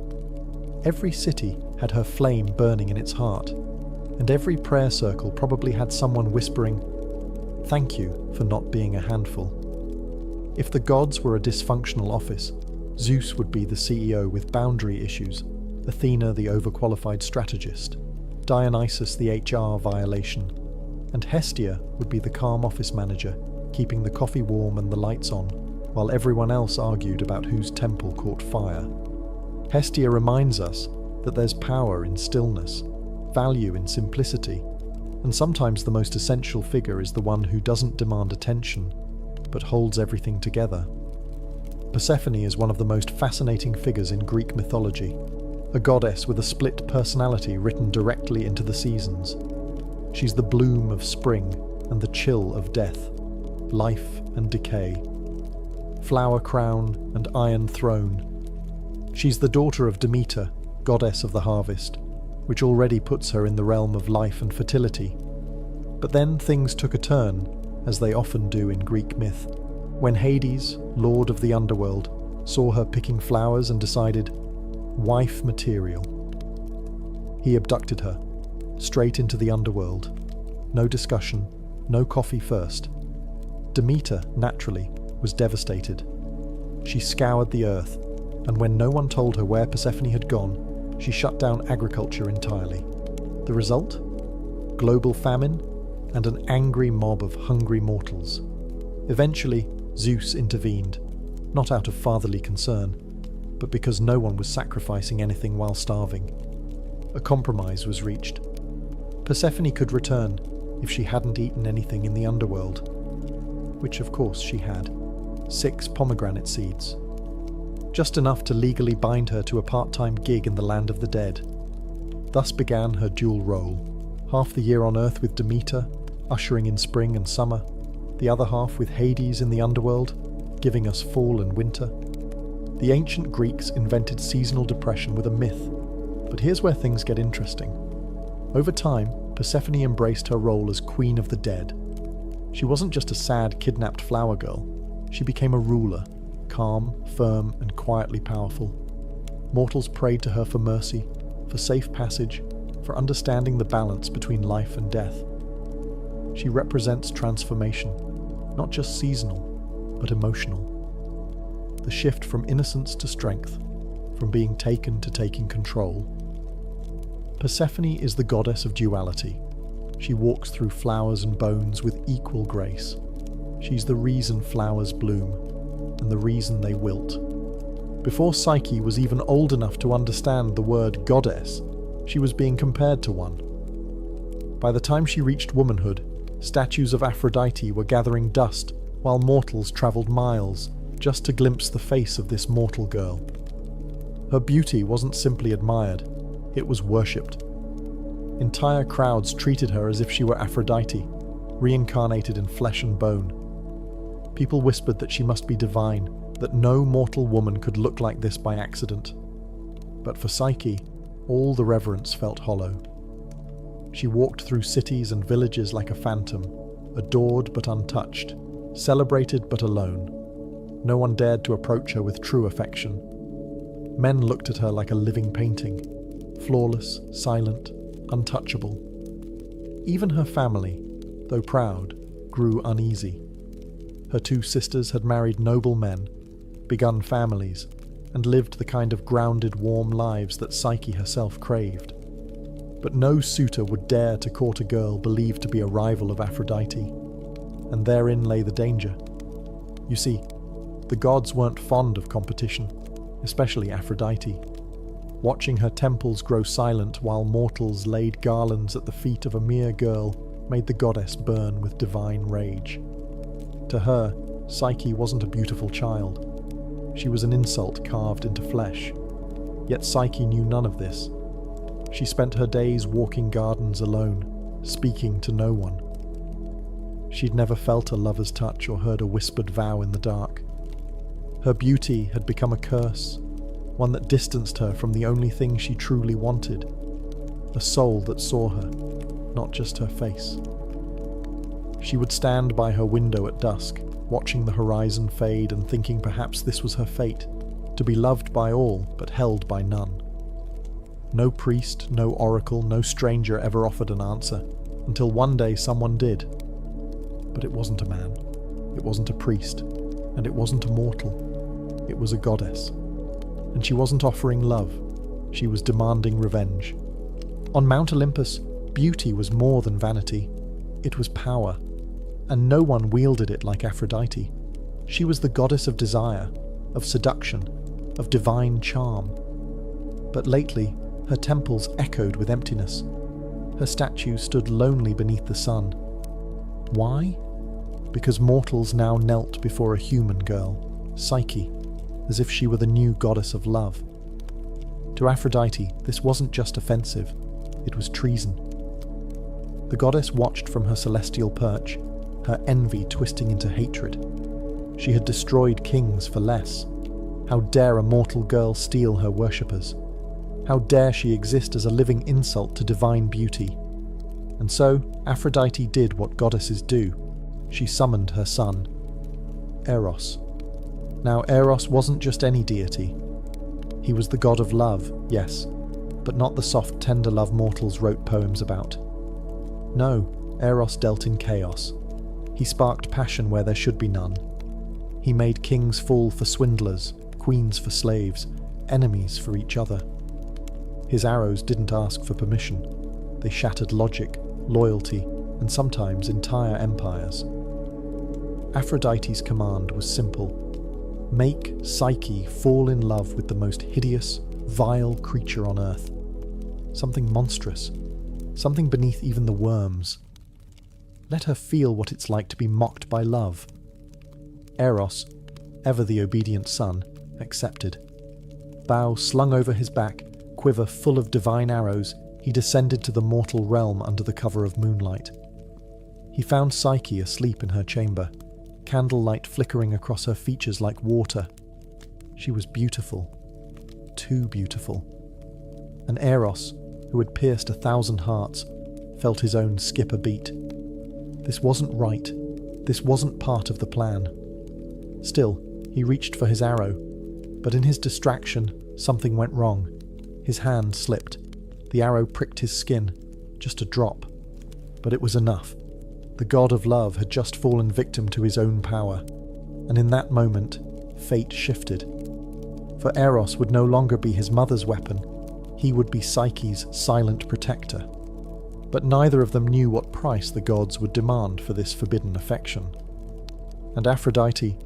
Every city had her flame burning in its heart, and every prayer circle probably had someone whispering, "Thank you for not being a handful." If the gods were a dysfunctional office, Zeus would be the CEO with boundary issues, Athena the overqualified strategist, Dionysus the HR violation, and Hestia would be the calm office manager, keeping the coffee warm and the lights on, while everyone else argued about whose temple caught fire. Hestia reminds us that there's power in stillness, value in simplicity, and sometimes the most essential figure is the one who doesn't demand attention, but holds everything together. Persephone is one of the most fascinating figures in Greek mythology, a goddess with a split personality written directly into the seasons. She's the bloom of spring and the chill of death, life and decay, flower crown and iron throne. She's the daughter of Demeter, goddess of the harvest, which already puts her in the realm of life and fertility. But then things took a turn, as they often do in Greek myth, when Hades, lord of the underworld, saw her picking flowers and decided, wife material. He abducted her, straight into the underworld. No discussion, no coffee first. Demeter, naturally, was devastated. She scoured the earth, and when no one told her where Persephone had gone, she shut down agriculture entirely. The result? Global famine and an angry mob of hungry mortals. Eventually, Zeus intervened, not out of fatherly concern, but because no one was sacrificing anything while starving. A compromise was reached. Persephone could return if she hadn't eaten anything in the underworld, which of course she had. 6 pomegranate seeds. Just enough to legally bind her to a part-time gig in the land of the dead. Thus began her dual role, half the year on Earth with Demeter, ushering in spring and summer, the other half with Hades in the underworld, giving us fall and winter. The ancient Greeks invented seasonal depression with a myth, but here's where things get interesting. Over time, Persephone embraced her role as Queen of the Dead. She wasn't just a sad, kidnapped flower girl. She became a ruler, calm, firm, and quietly powerful. Mortals prayed to her for mercy, for safe passage, for understanding the balance between life and death. She represents transformation, not just seasonal, but emotional. The shift from innocence to strength, from being taken to taking control. Persephone is the goddess of duality. She walks through flowers and bones with equal grace. She's the reason flowers bloom, and the reason they wilt. Before Psyche was even old enough to understand the word goddess, she was being compared to one. By the time she reached womanhood, statues of Aphrodite were gathering dust, while mortals travelled miles just to glimpse the face of this mortal girl. Her beauty wasn't simply admired, it was worshipped. Entire crowds treated her as if she were Aphrodite, reincarnated in flesh and bone. People whispered that she must be divine, that no mortal woman could look like this by accident. But for Psyche, all the reverence felt hollow. She walked through cities and villages like a phantom, adored but untouched, celebrated but alone. No one dared to approach her with true affection. Men looked at her like a living painting, flawless, silent, untouchable. Even her family, though proud, grew uneasy. Her 2 sisters had married noble men, begun families, and lived the kind of grounded, warm lives that Psyche herself craved. But no suitor would dare to court a girl believed to be a rival of Aphrodite, and therein lay the danger. You see, the gods weren't fond of competition, especially Aphrodite. Watching her temples grow silent while mortals laid garlands at the feet of a mere girl made the goddess burn with divine rage. To her, Psyche wasn't a beautiful child. She was an insult carved into flesh. Yet Psyche knew none of this. She spent her days walking gardens alone, speaking to no one. She'd never felt a lover's touch or heard a whispered vow in the dark. Her beauty had become a curse, one that distanced her from the only thing she truly wanted, a soul that saw her, not just her face. She would stand by her window at dusk, watching the horizon fade and thinking perhaps this was her fate, to be loved by all but held by none. No priest, no oracle, no stranger ever offered an answer, until one day someone did. But it wasn't a man, it wasn't a priest, and it wasn't a mortal. It was a goddess. And she wasn't offering love, she was demanding revenge. On Mount Olympus, beauty was more than vanity, it was power. And no one wielded it like Aphrodite. She was the goddess of desire, of seduction, of divine charm. But lately, her temples echoed with emptiness. Her statues stood lonely beneath the sun. Why? Because mortals now knelt before a human girl, Psyche, as if she were the new goddess of love. To Aphrodite, this wasn't just offensive, it was treason. The goddess watched from her celestial perch, her envy twisting into hatred. She had destroyed kings for less. How dare a mortal girl steal her worshippers? How dare she exist as a living insult to divine beauty? And so, Aphrodite did what goddesses do. She summoned her son, Eros. Now, Eros wasn't just any deity. He was the god of love, yes, but not the soft, tender love mortals wrote poems about. No, Eros dealt in chaos. He sparked passion where there should be none. He made kings fall for swindlers, queens for slaves, enemies for each other. His arrows didn't ask for permission. They shattered logic, loyalty, and sometimes entire empires. Aphrodite's command was simple. Make Psyche fall in love with the most hideous, vile creature on earth. Something monstrous. Something beneath even the worms. Let her feel what it's like to be mocked by love. Eros, ever the obedient son, accepted. Bow slung over his back, quiver full of divine arrows, he descended to the mortal realm under the cover of moonlight. He found Psyche asleep in her chamber, candlelight flickering across her features like water. She was beautiful. Too beautiful. And Eros, who had pierced 1,000 hearts, felt his own skip a beat. This wasn't right. This wasn't part of the plan. Still, he reached for his arrow, but in his distraction, something went wrong. His hand slipped. The arrow pricked his skin. Just a drop. But it was enough. The god of love had just fallen victim to his own power, and in that moment, fate shifted. For Eros would no longer be his mother's weapon, he would be Psyche's silent protector. But neither of them knew what price the gods would demand for this forbidden affection. And Aphrodite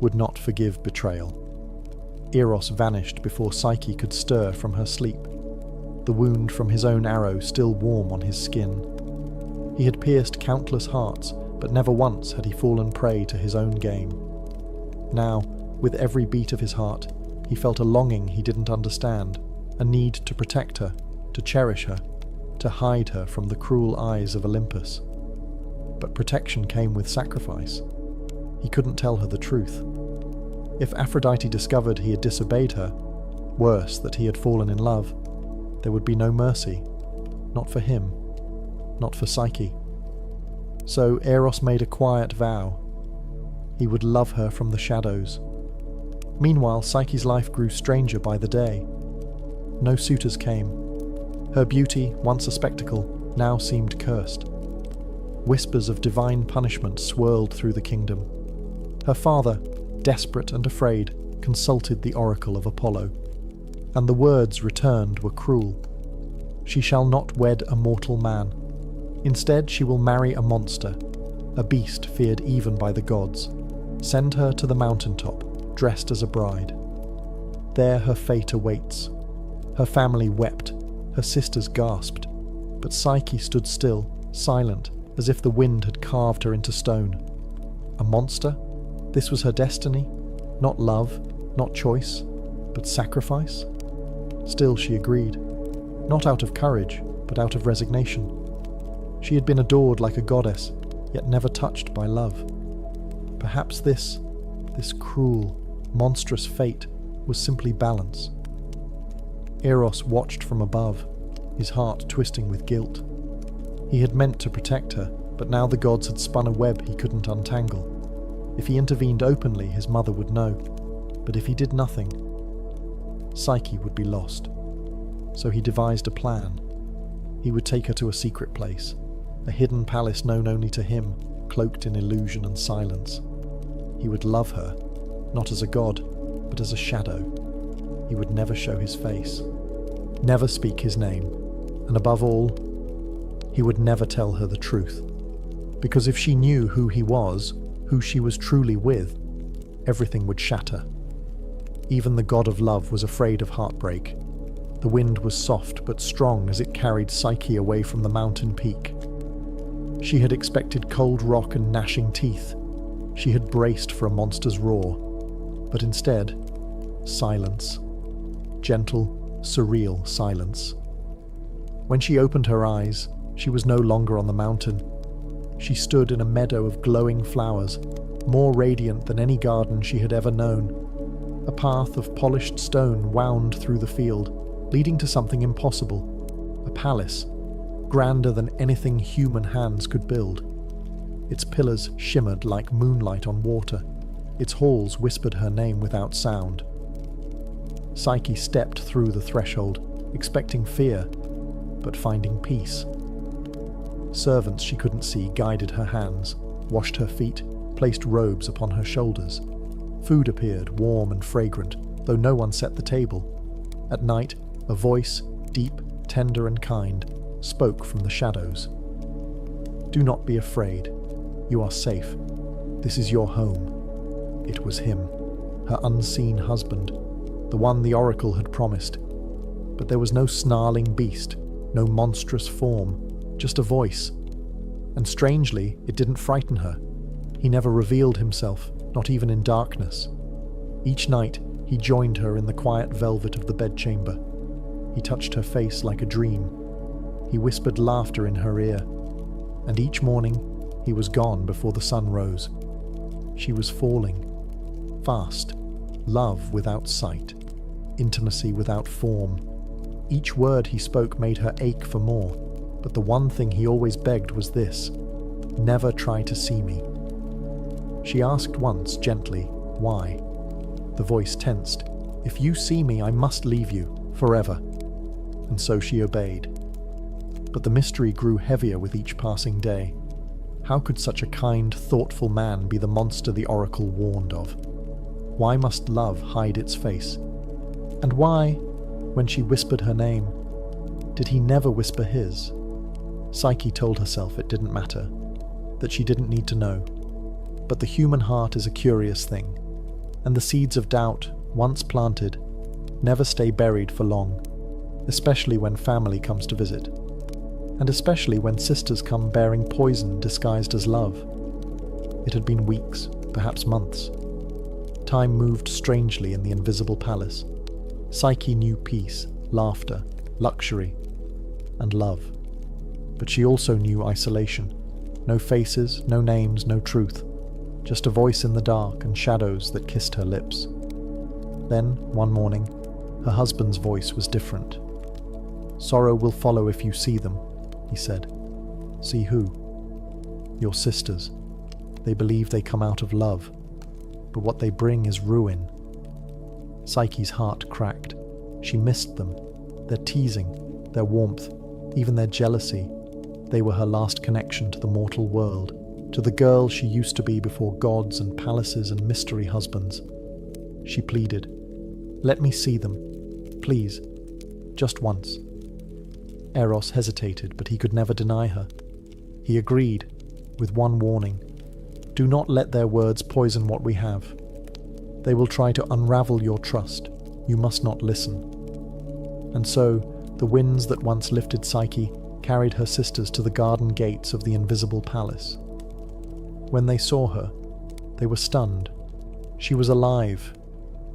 would not forgive betrayal. Eros vanished before Psyche could stir from her sleep, the wound from his own arrow still warm on his skin. He had pierced countless hearts, but never once had he fallen prey to his own game. Now, with every beat of his heart, he felt a longing he didn't understand, a need to protect her, to cherish her, to hide her from the cruel eyes of Olympus. But protection came with sacrifice. He couldn't tell her the truth. If Aphrodite discovered he had disobeyed her, worse, that he had fallen in love, there would be no mercy, not for him. Not for Psyche. So Eros made a quiet vow. He would love her from the shadows. Meanwhile, Psyche's life grew stranger by the day. No suitors came. Her beauty, once a spectacle, now seemed cursed. Whispers of divine punishment swirled through the kingdom. Her father, desperate and afraid, consulted the oracle of Apollo, and the words returned were cruel. She shall not wed a mortal man. Instead, she will marry a monster, a beast feared even by the gods. Send her to the mountaintop, dressed as a bride. There her fate awaits. Her family wept, her sisters gasped, but Psyche stood still, silent, as if the wind had carved her into stone. A monster? This was her destiny? Not love, not choice, but sacrifice? Still she agreed, not out of courage, but out of resignation. She had been adored like a goddess, yet never touched by love. Perhaps this cruel, monstrous fate was simply balance. Eros watched from above, his heart twisting with guilt. He had meant to protect her, but now the gods had spun a web he couldn't untangle. If he intervened openly, his mother would know, but if he did nothing, Psyche would be lost. So he devised a plan. He would take her to a secret place, a hidden palace known only to him, cloaked in illusion and silence. He would love her, not as a god, but as a shadow. He would never show his face, never speak his name, and above all, he would never tell her the truth. Because if she knew who he was, who she was truly with, everything would shatter. Even the god of love was afraid of heartbreak. The wind was soft but strong as it carried Psyche away from the mountain peak. She had expected cold rock and gnashing teeth. She had braced for a monster's roar. But instead, silence. Gentle, surreal silence. When she opened her eyes, she was no longer on the mountain. She stood in a meadow of glowing flowers, more radiant than any garden she had ever known. A path of polished stone wound through the field, leading to something impossible. A palace, grander than anything human hands could build. Its pillars shimmered like moonlight on water, Its halls whispered her name without sound. Psyche stepped through the threshold, expecting fear, but finding peace. Servants she couldn't see guided her hands, washed her feet, placed robes upon her shoulders. Food appeared, warm and fragrant, though no one set the table. At night, a voice, deep, tender and kind, spoke from the shadows. "Do not be afraid. You are safe. This is your home." It was him, her unseen husband, the one the oracle had promised. But there was no snarling beast, no monstrous form, just a voice. And strangely, it didn't frighten her. He never revealed himself, not even in darkness. Each night, he joined her in the quiet velvet of the bedchamber. He touched her face like a dream. He whispered laughter in her ear. And each morning, he was gone before the sun rose. She was falling. Fast. Love without sight. Intimacy without form. Each word he spoke made her ache for more. But the one thing he always begged was this: never try to see me. She asked once, gently, why? The voice tensed. If you see me, I must leave you, forever. And so she obeyed. But the mystery grew heavier with each passing day. How could such a kind, thoughtful man be the monster the oracle warned of? Why must love hide its face? And why, when she whispered her name, did he never whisper his? Psyche told herself it didn't matter, that she didn't need to know. But the human heart is a curious thing, and the seeds of doubt, once planted, never stay buried for long, especially when family comes to visit, and especially when sisters come bearing poison disguised as love. It had been weeks, perhaps months. Time moved strangely in the invisible palace. Psyche knew peace, laughter, luxury, and love. But she also knew isolation. No faces, no names, no truth. Just a voice in the dark and shadows that kissed her lips. Then, one morning, her husband's voice was different. "Sorrow will follow if you see them," he said. "See who?" "Your sisters. They believe they come out of love, but what they bring is ruin." Psyche's heart cracked. She missed them. Their teasing, their warmth, even their jealousy. They were her last connection to the mortal world, to the girl she used to be before gods and palaces and mystery husbands. She pleaded, "Let me see them, please, just once." Eros hesitated, but he could never deny her. He agreed, with one warning: do not let their words poison what we have. They will try to unravel your trust. You must not listen. And so, the winds that once lifted Psyche carried her sisters to the garden gates of the invisible palace. When they saw her, they were stunned. She was alive,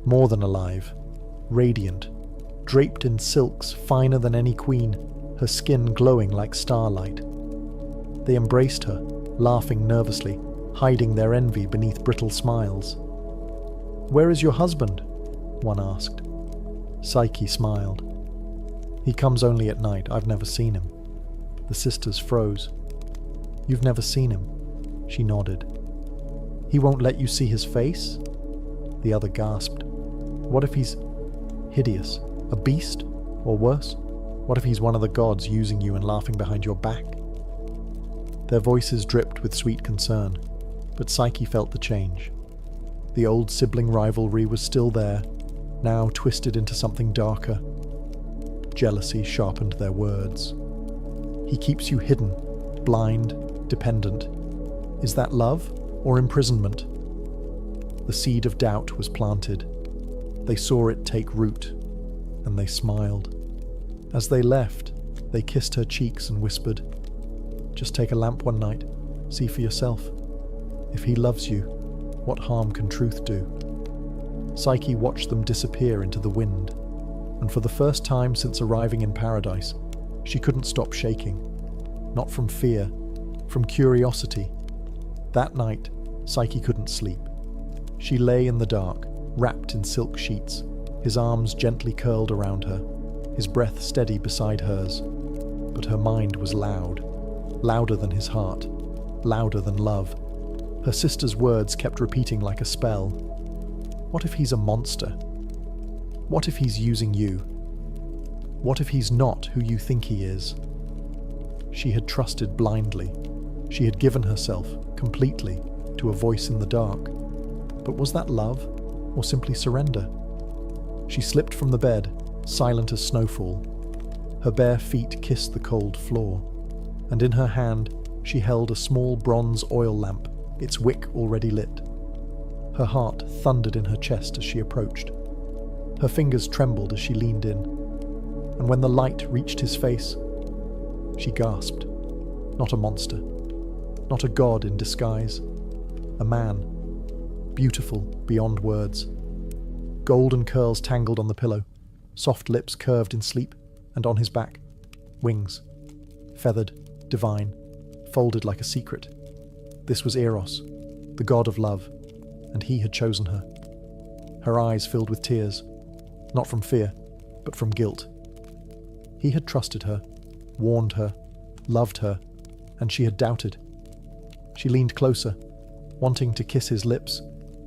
more than alive, radiant, draped in silks finer than any queen, her skin glowing like starlight. They embraced her, laughing nervously, hiding their envy beneath brittle smiles. "Where is your husband?" one asked. Psyche smiled. "He comes only at night. I've never seen him." The sisters froze. "You've never seen him?" She nodded. "He won't let you see his face?" The other gasped. "What if he's hideous? A beast? Or worse? What if he's one of the gods using you and laughing behind your back?" Their voices dripped with sweet concern, but Psyche felt the change. The old sibling rivalry was still there, now twisted into something darker. Jealousy sharpened their words. "He keeps you hidden, blind, dependent. Is that love or imprisonment?" The seed of doubt was planted. They saw it take root, and they smiled. As they left, they kissed her cheeks and whispered, "Just take a lamp one night, see for yourself. If he loves you, what harm can truth do?" Psyche watched them disappear into the wind, and for the first time since arriving in paradise, she couldn't stop shaking. Not from fear, from curiosity. That night, Psyche couldn't sleep. She lay in the dark, wrapped in silk sheets, his arms gently curled around her, his breath steady beside hers. But her mind was loud, louder than his heart, louder than love. Her sister's words kept repeating like a spell. What if he's a monster? What if he's using you? What if he's not who you think he is? She had trusted blindly. She had given herself, completely, to a voice in the dark. But was that love, or simply surrender? She slipped from the bed, silent as snowfall. Her bare feet kissed the cold floor, and in her hand she held a small bronze oil lamp, its wick already lit. Her heart thundered in her chest as she approached. Her fingers trembled as she leaned in, and when the light reached his face, she gasped. Not a monster, not a god in disguise, a man, beautiful beyond words. Golden curls tangled on the pillow, soft lips curved in sleep, and on his back, wings, feathered, divine, folded like a secret. This was Eros, the god of love, and he had chosen her. Her eyes filled with tears, not from fear, but from guilt. He had trusted her, warned her, loved her, and she had doubted. She leaned closer, wanting to kiss his lips,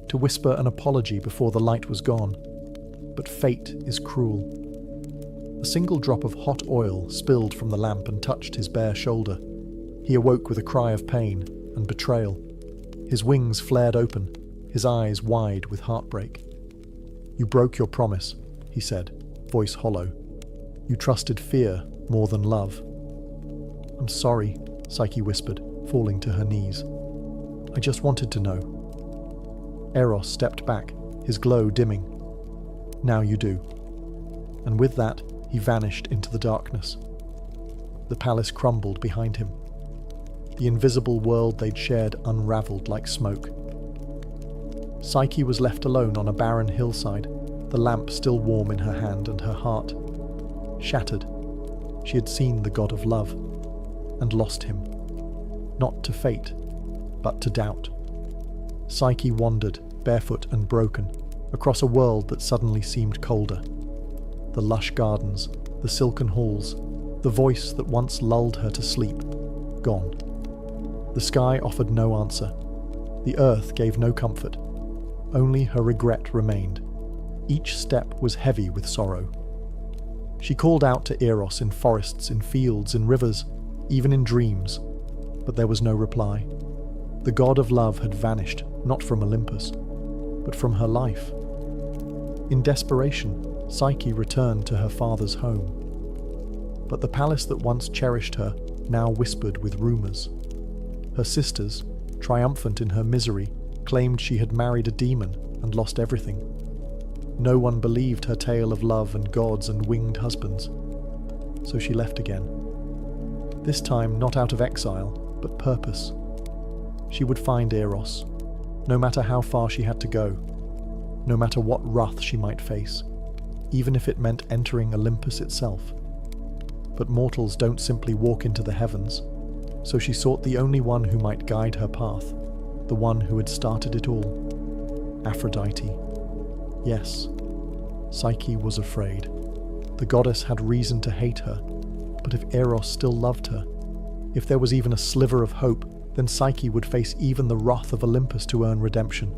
to whisper an apology before the light was gone. But fate is cruel. A single drop of hot oil spilled from the lamp and touched his bare shoulder. He awoke with a cry of pain and betrayal. His wings flared open, his eyes wide with heartbreak. "You broke your promise," he said, voice hollow. "You trusted fear more than love." "I'm sorry," Psyche whispered, falling to her knees. "I just wanted to know." Eros stepped back, his glow dimming. "Now you do." And with that, he vanished into the darkness. The palace crumbled behind him. The invisible world they'd shared unraveled like smoke. Psyche was left alone on a barren hillside, the lamp still warm in her hand and her heart. Shattered, she had seen the god of love, and lost him. Not to fate, but to doubt. Psyche wandered, barefoot and broken, across a world that suddenly seemed colder. The lush gardens, the silken halls, the voice that once lulled her to sleep, gone. The sky offered no answer. The earth gave no comfort. Only her regret remained. Each step was heavy with sorrow. She called out to Eros in forests, in fields, in rivers, even in dreams, but there was no reply. The god of love had vanished, not from Olympus, but from her life. In desperation, Psyche returned to her father's home. But the palace that once cherished her now whispered with rumours. Her sisters, triumphant in her misery, claimed she had married a demon and lost everything. No one believed her tale of love and gods and winged husbands. So she left again. This time not out of exile, but purpose. She would find Eros, no matter how far she had to go, no matter what wrath she might face, even if it meant entering Olympus itself. But mortals don't simply walk into the heavens, so she sought the only one who might guide her path, the one who had started it all, Aphrodite. Yes, Psyche was afraid. The goddess had reason to hate her, but if Eros still loved her, if there was even a sliver of hope, then Psyche would face even the wrath of Olympus to earn redemption.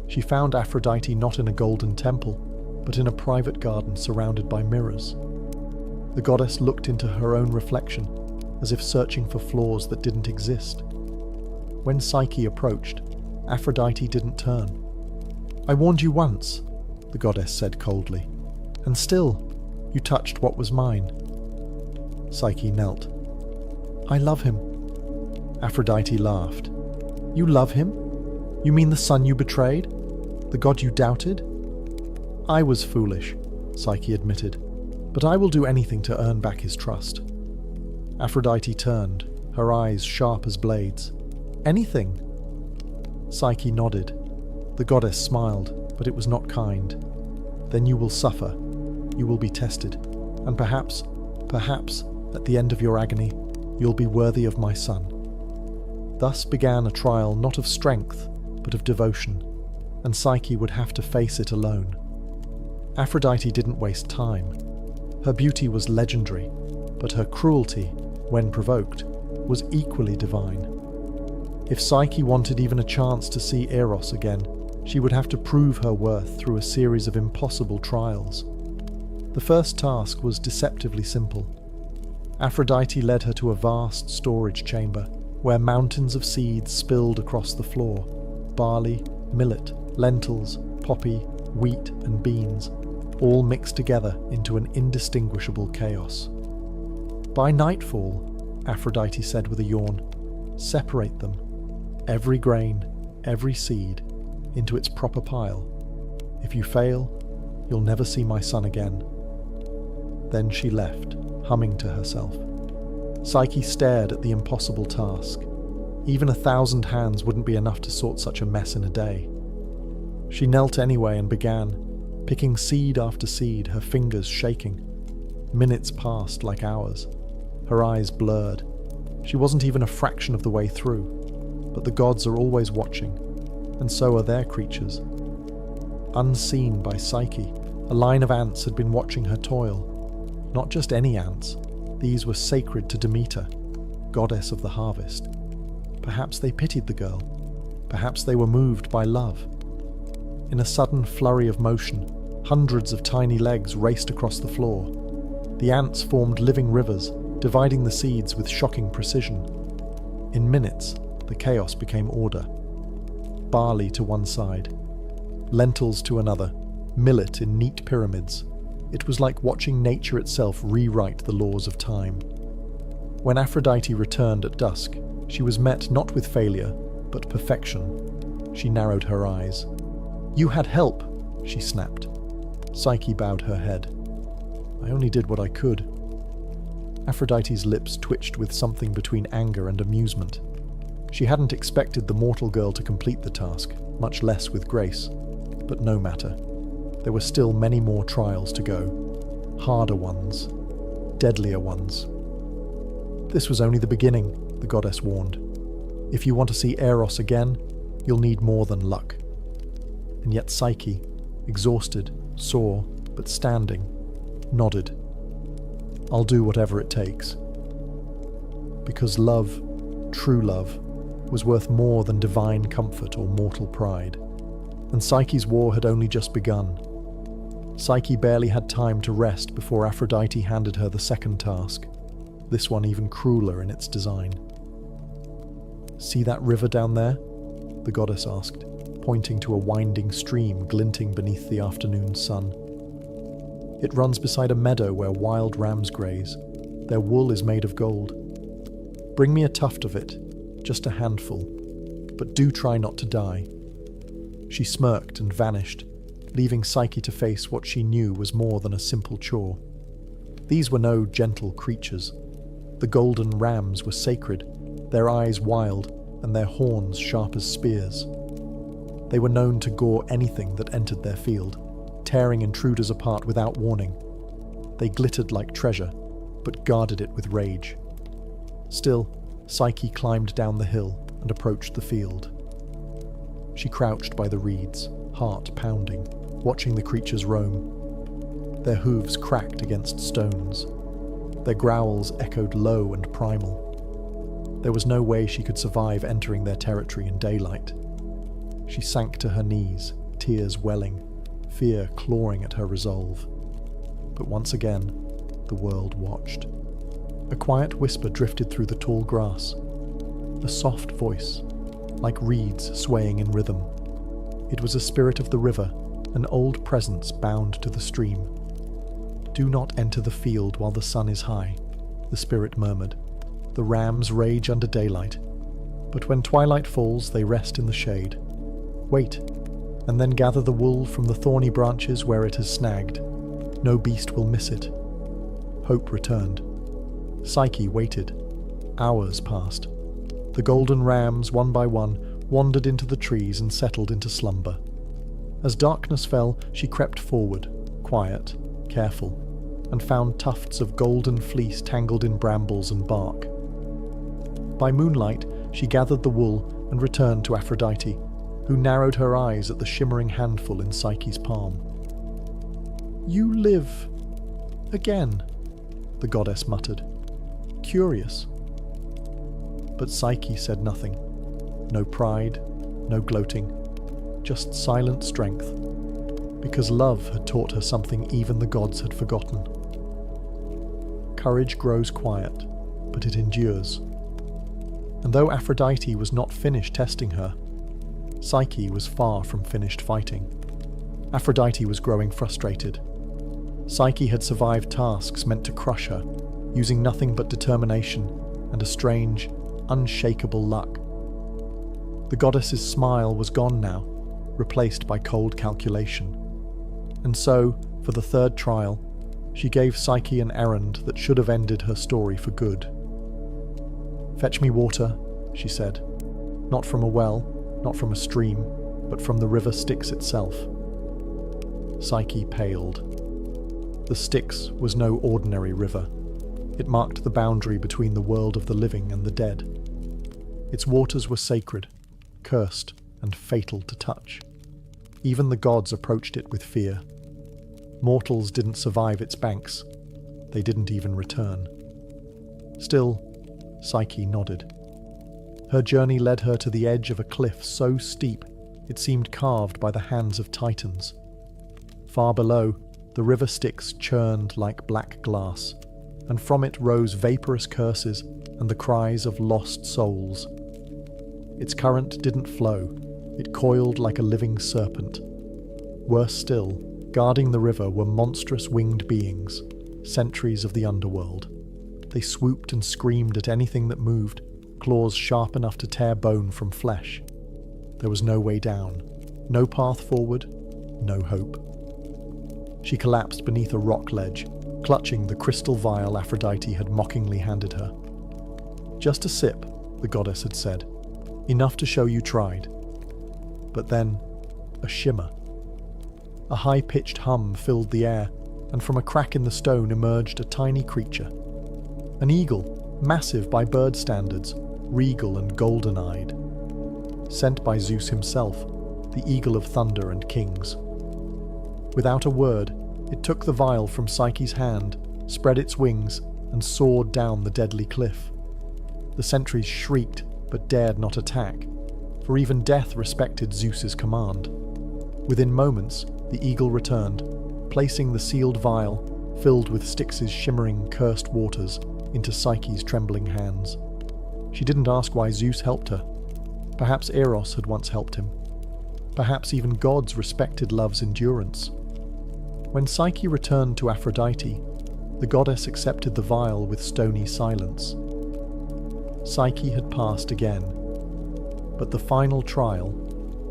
She found Aphrodite not in a golden temple, but in a private garden surrounded by mirrors. The goddess looked into her own reflection, as if searching for flaws that didn't exist. When Psyche approached, Aphrodite didn't turn. "I warned you once," the goddess said coldly, "and still, you touched what was mine." Psyche knelt. "I love him." Aphrodite laughed. "You love him? You mean the son you betrayed? The god you doubted?" "I was foolish," Psyche admitted, "but I will do anything to earn back his trust." Aphrodite turned, her eyes sharp as blades. "Anything?" Psyche nodded. The goddess smiled, but it was not kind. "Then you will suffer. You will be tested. And perhaps, at the end of your agony, you'll be worthy of my son." Thus began a trial not of strength, but of devotion, and Psyche would have to face it alone. Aphrodite didn't waste time. Her beauty was legendary, but her cruelty, when provoked, was equally divine. If Psyche wanted even a chance to see Eros again, she would have to prove her worth through a series of impossible trials. The first task was deceptively simple. Aphrodite led her to a vast storage chamber, where mountains of seeds spilled across the floor: barley, millet, lentils, poppy, wheat, and beans, all mixed together into an indistinguishable chaos. "By nightfall," Aphrodite said with a yawn, "separate them, every grain, every seed, into its proper pile. If you fail, you'll never see my son again." Then she left, humming to herself. Psyche stared at the impossible task. Even 1,000 hands wouldn't be enough to sort such a mess in a day. She knelt anyway and began, picking seed after seed, her fingers shaking. Minutes passed like hours. Her eyes blurred. She wasn't even a fraction of the way through. But the gods are always watching, and so are their creatures. Unseen by Psyche, a line of ants had been watching her toil. Not just any ants. These were sacred to Demeter, goddess of the harvest. Perhaps they pitied the girl. Perhaps they were moved by love. In a sudden flurry of motion, hundreds of tiny legs raced across the floor. The ants formed living rivers, dividing the seeds with shocking precision. In minutes, the chaos became order. Barley to one side, lentils to another, millet in neat pyramids. It was like watching nature itself rewrite the laws of time. When Aphrodite returned at dusk, she was met not with failure, but perfection. She narrowed her eyes. "You had help," she snapped. Psyche bowed her head. "I only did what I could." Aphrodite's lips twitched with something between anger and amusement. She hadn't expected the mortal girl to complete the task, much less with grace. But no matter. There were still many more trials to go. Harder ones. Deadlier ones. This was only the beginning, the goddess warned. If you want to see Eros again, you'll need more than luck. And yet Psyche, exhausted, sore, but standing, nodded. "I'll do whatever it takes." Because love, true love, was worth more than divine comfort or mortal pride. And Psyche's war had only just begun. Psyche barely had time to rest before Aphrodite handed her the second task, this one even crueler in its design. "See that river down there?" the goddess asked, pointing to a winding stream glinting beneath the afternoon sun. "It runs beside a meadow where wild rams graze. Their wool is made of gold. Bring me a tuft of it, just a handful, but do try not to die." She smirked and vanished, leaving Psyche to face what she knew was more than a simple chore. These were no gentle creatures. The golden rams were sacred, their eyes wild, and their horns sharp as spears. They were known to gore anything that entered their field, tearing intruders apart without warning. They glittered like treasure, but guarded it with rage. Still, Psyche climbed down the hill and approached the field. She crouched by the reeds, heart pounding, watching the creatures roam. Their hooves cracked against stones. Their growls echoed low and primal. There was no way she could survive entering their territory in daylight. She sank to her knees, tears welling, fear clawing at her resolve. But once again, the world watched. A quiet whisper drifted through the tall grass. A soft voice, like reeds swaying in rhythm. It was a spirit of the river, an old presence bound to the stream. "Do not enter the field while the sun is high," the spirit murmured. "The rams rage under daylight, but when twilight falls they rest in the shade. Wait, and then gather the wool from the thorny branches where it has snagged. No beast will miss it." Hope returned. Psyche waited. Hours passed. The golden rams, one by one, wandered into the trees and settled into slumber. As darkness fell, she crept forward, quiet, careful, and found tufts of golden fleece tangled in brambles and bark. By moonlight, she gathered the wool and returned to Aphrodite, who narrowed her eyes at the shimmering handful in Psyche's palm. "You live again," the goddess muttered. "Curious." But Psyche said nothing. No pride, no gloating, just silent strength, because love had taught her something even the gods had forgotten. Courage grows quiet, but it endures. And though Aphrodite was not finished testing her, Psyche was far from finished fighting. Aphrodite was growing frustrated. Psyche had survived tasks meant to crush her, using nothing but determination and a strange, unshakable luck. The goddess's smile was gone now, replaced by cold calculation. And so, for the third trial, she gave Psyche an errand that should have ended her story for good. "Fetch me water," she said. "Not from a well, not from a stream, but from the river Styx itself." Psyche paled. The Styx was no ordinary river. It marked the boundary between the world of the living and the dead. Its waters were sacred, cursed, and fatal to touch. Even the gods approached it with fear. Mortals didn't survive its banks. They didn't even return. Still, Psyche nodded. Her journey led her to the edge of a cliff so steep it seemed carved by the hands of titans. Far below, the river Styx churned like black glass, and from it rose vaporous curses and the cries of lost souls. Its current didn't flow, it coiled like a living serpent. Worse still, guarding the river were monstrous winged beings, sentries of the underworld. They swooped and screamed at anything that moved, claws sharp enough to tear bone from flesh. There was no way down, no path forward, no hope. She collapsed beneath a rock ledge, clutching the crystal vial Aphrodite had mockingly handed her. "Just a sip," the goddess had said. "Enough to show you tried." But then, a shimmer. A high-pitched hum filled the air, and from a crack in the stone emerged a tiny creature. An eagle, massive by bird standards, regal and golden-eyed. Sent by Zeus himself, the eagle of thunder and kings. Without a word, it took the vial from Psyche's hand, spread its wings, and soared down the deadly cliff. The sentries shrieked, but dared not attack, for even death respected Zeus's command. Within moments, the eagle returned, placing the sealed vial, filled with Styx's shimmering, cursed waters, into Psyche's trembling hands. She didn't ask why Zeus helped her. Perhaps Eros had once helped him. Perhaps even gods respected love's endurance. When Psyche returned to Aphrodite, the goddess accepted the vial with stony silence. Psyche had passed again, but the final trial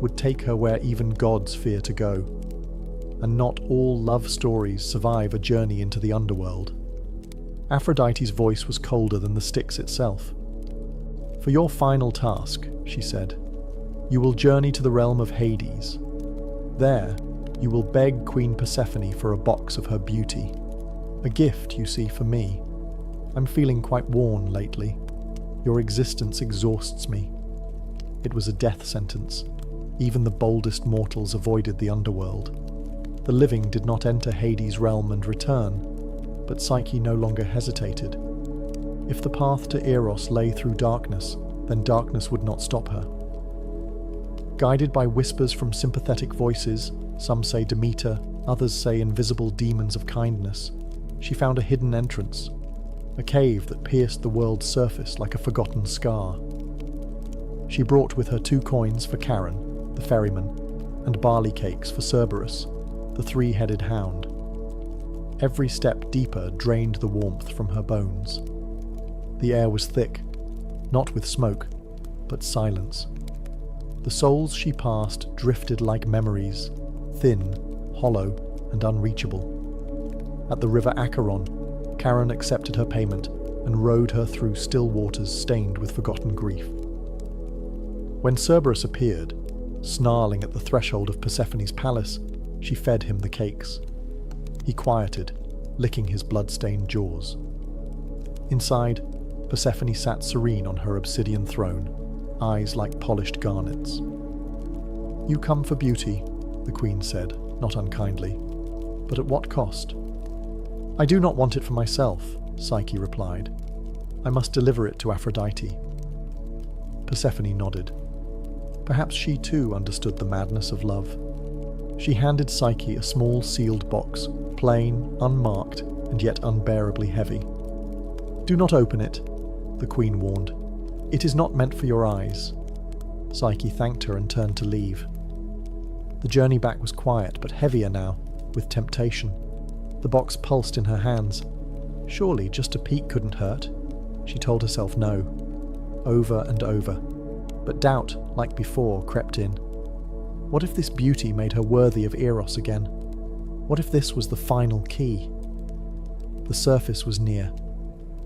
would take her where even gods fear to go, and not all love stories survive a journey into the underworld. Aphrodite's voice was colder than the Styx itself. "For your final task," she said, "you will journey to the realm of Hades. There, you will beg Queen Persephone for a box of her beauty. A gift, you see, for me. I'm feeling quite worn lately. Your existence exhausts me." It was a death sentence. Even the boldest mortals avoided the underworld. The living did not enter Hades' realm and return, but Psyche no longer hesitated. If the path to Eros lay through darkness, then darkness would not stop her. Guided by whispers from sympathetic voices, some say Demeter, others say invisible demons of kindness, she found a hidden entrance, a cave that pierced the world's surface like a forgotten scar. She brought with her 2 coins for Charon, the ferryman, and barley cakes for Cerberus, the 3-headed hound. Every step deeper drained the warmth from her bones. The air was thick, not with smoke, but silence. The souls she passed drifted like memories, thin, hollow, and unreachable. At the river Acheron, Charon accepted her payment and rowed her through still waters stained with forgotten grief. When Cerberus appeared, snarling at the threshold of Persephone's palace, she fed him the cakes. He quieted, licking his blood-stained jaws. Inside, Persephone sat serene on her obsidian throne, eyes like polished garnets. "You come for beauty," the queen said, not unkindly. "But at what cost?" "I do not want it for myself," Psyche replied. "I must deliver it to Aphrodite." Persephone nodded. Perhaps she too understood the madness of love. She handed Psyche a small sealed box, plain, unmarked, and yet unbearably heavy. "Do not open it," the queen warned. "It is not meant for your eyes." Psyche thanked her and turned to leave. The journey back was quiet, but heavier now, with temptation. The box pulsed in her hands. Surely just a peek couldn't hurt. She told herself no, over and over. But doubt, like before, crept in. What if this beauty made her worthy of Eros again? What if this was the final key? The surface was near.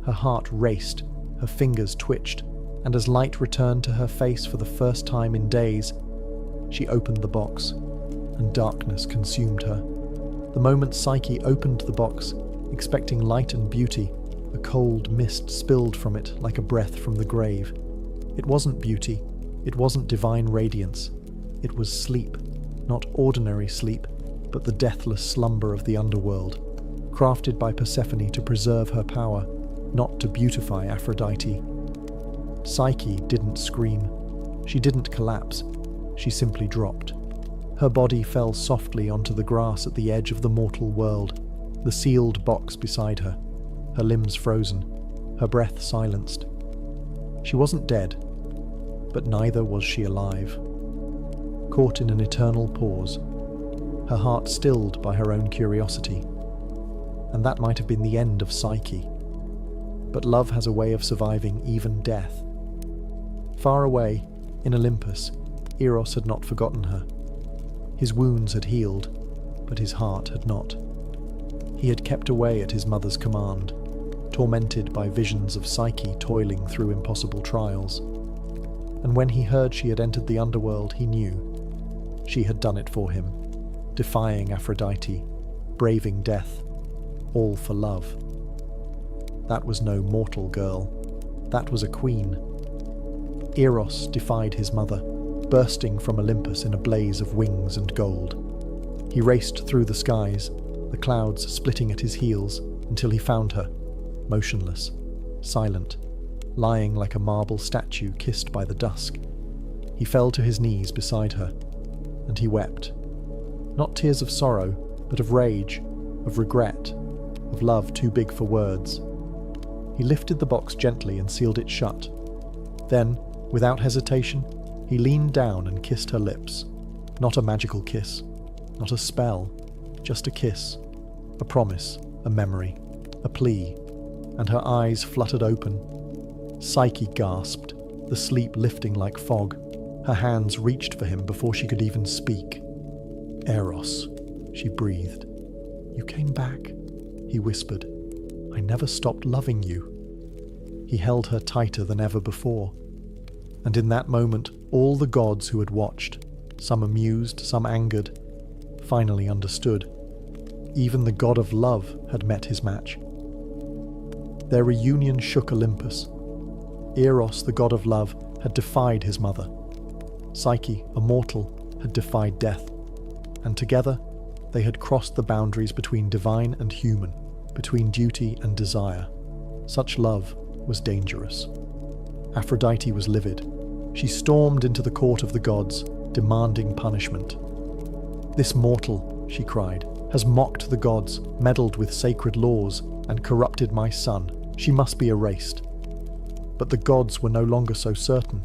Her heart raced, her fingers twitched, and as light returned to her face for the first time in days, she opened the box, and darkness consumed her. The moment Psyche opened the box, expecting light and beauty, a cold mist spilled from it like a breath from the grave. It wasn't beauty, it wasn't divine radiance. It was sleep, not ordinary sleep, but the deathless slumber of the underworld, crafted by Persephone to preserve her power, not to beautify Aphrodite. Psyche didn't scream. She didn't collapse. She simply dropped. Her body fell softly onto the grass at the edge of the mortal world, the sealed box beside her, her limbs frozen, her breath silenced. She wasn't dead, but neither was she alive. Caught in an eternal pause, her heart stilled by her own curiosity. And that might have been the end of Psyche. But love has a way of surviving even death. Far away, in Olympus, Eros had not forgotten her. His wounds had healed, but his heart had not. He had kept away at his mother's command, tormented by visions of Psyche toiling through impossible trials. And when he heard she had entered the underworld, he knew. She had done it for him, defying Aphrodite, braving death, all for love. That was no mortal girl. That was a queen. Eros defied his mother, bursting from Olympus in a blaze of wings and gold. He raced through the skies, the clouds splitting at his heels, until he found her, motionless, silent, lying like a marble statue kissed by the dusk. He fell to his knees beside her, and he wept. Not tears of sorrow, but of rage, of regret, of love too big for words. He lifted the box gently and sealed it shut. Then, without hesitation, he leaned down and kissed her lips. Not a magical kiss, not a spell, just a kiss, a promise, a memory, a plea, and her eyes fluttered open. Psyche gasped, the sleep lifting like fog. Her hands reached for him before she could even speak. "Eros," she breathed. "You came back," he whispered. "I never stopped loving you." He held her tighter than ever before. And in that moment, all the gods who had watched, some amused, some angered, finally understood. Even the god of love had met his match. Their reunion shook Olympus. Eros, the god of love, had defied his mother. Psyche, a mortal, had defied death. And together, they had crossed the boundaries between divine and human, between duty and desire. Such love was dangerous. Aphrodite was livid. She stormed into the court of the gods, demanding punishment. "This mortal," she cried, "has mocked the gods, meddled with sacred laws, and corrupted my son. She must be erased." But the gods were no longer so certain.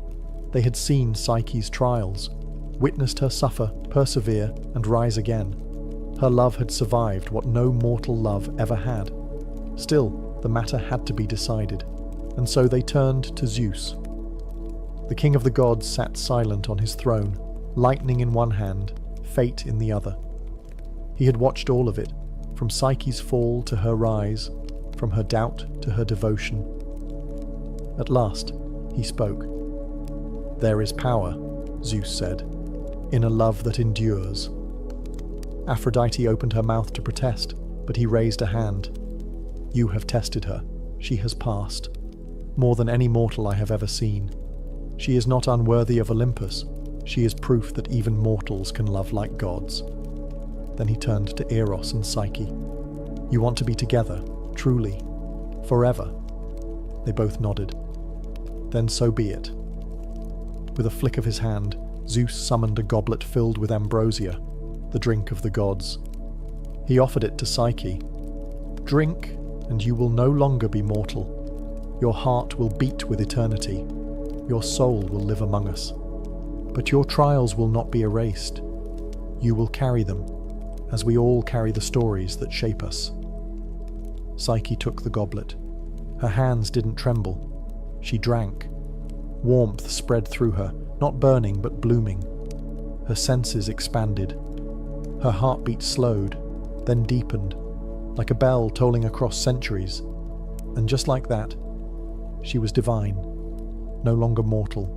They had seen Psyche's trials, witnessed her suffer, persevere, and rise again. Her love had survived what no mortal love ever had. Still, the matter had to be decided, and so they turned to Zeus. The king of the gods sat silent on his throne, lightning in one hand, fate in the other. He had watched all of it, from Psyche's fall to her rise, from her doubt to her devotion. At last, he spoke. "There is power," Zeus said, "in a love that endures." Aphrodite opened her mouth to protest, but he raised a hand. "You have tested her. She has passed. More than any mortal I have ever seen. She is not unworthy of Olympus. She is proof that even mortals can love like gods." Then he turned to Eros and Psyche. "You want to be together, truly, forever?" They both nodded. "Then so be it." With a flick of his hand, Zeus summoned a goblet filled with ambrosia, the drink of the gods. He offered it to Psyche. "Drink, and you will no longer be mortal. Your heart will beat with eternity. Your soul will live among us. But your trials will not be erased. You will carry them, as we all carry the stories that shape us." Psyche took the goblet. Her hands didn't tremble. She drank. Warmth spread through her, not burning but blooming. Her senses expanded. Her heartbeat slowed, then deepened, like a bell tolling across centuries. And just like that, she was divine, no longer mortal,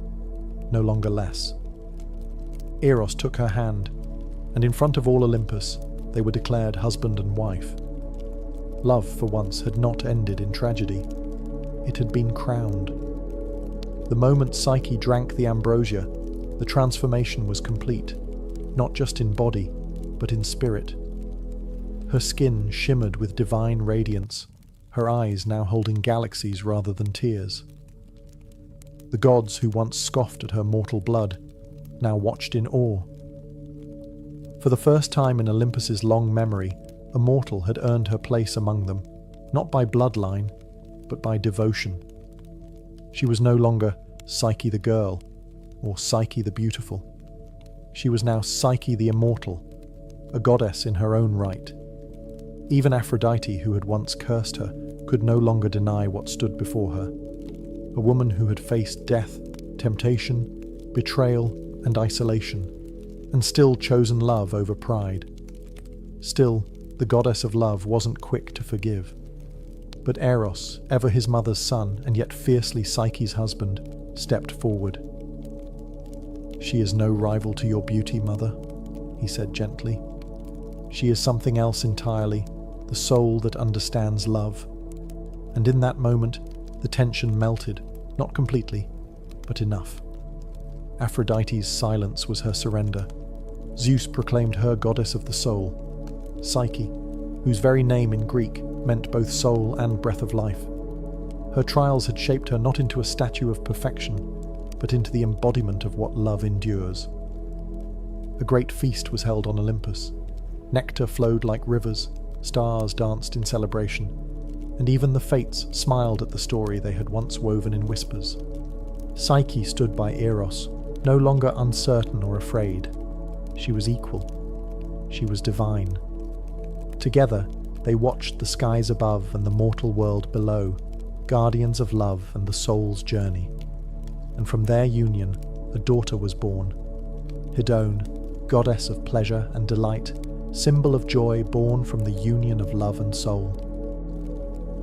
no longer less. Eros took her hand, and in front of all Olympus, they were declared husband and wife. Love, for once, had not ended in tragedy. It had been crowned. The moment Psyche drank the ambrosia, the transformation was complete, not just in body, but in spirit. Her skin shimmered with divine radiance, her eyes now holding galaxies rather than tears. The gods who once scoffed at her mortal blood now watched in awe. For the first time in Olympus's long memory, a mortal had earned her place among them, not by bloodline, but by devotion. She was no longer Psyche the girl, or Psyche the beautiful. She was now Psyche the immortal, a goddess in her own right. Even Aphrodite, who had once cursed her, could no longer deny what stood before her. A woman who had faced death, temptation, betrayal, and isolation, and still chosen love over pride. Still, the goddess of love wasn't quick to forgive. But Eros, ever his mother's son and yet fiercely Psyche's husband, stepped forward. "She is no rival to your beauty, mother," he said gently. "She is something else entirely, the soul that understands love." And in that moment, the tension melted, not completely, but enough. Aphrodite's silence was her surrender. Zeus proclaimed her goddess of the soul, Psyche, whose very name in Greek meant both soul and breath of life. Her trials had shaped her not into a statue of perfection, but into the embodiment of what love endures. A great feast was held on Olympus. Nectar flowed like rivers, stars danced in celebration, and even the fates smiled at the story they had once woven in whispers. Psyche stood by Eros, no longer uncertain or afraid. She was equal. She was divine. Together, they watched the skies above and the mortal world below, guardians of love and the soul's journey. And from their union, a daughter was born. Hedone, goddess of pleasure and delight, symbol of joy born from the union of love and soul.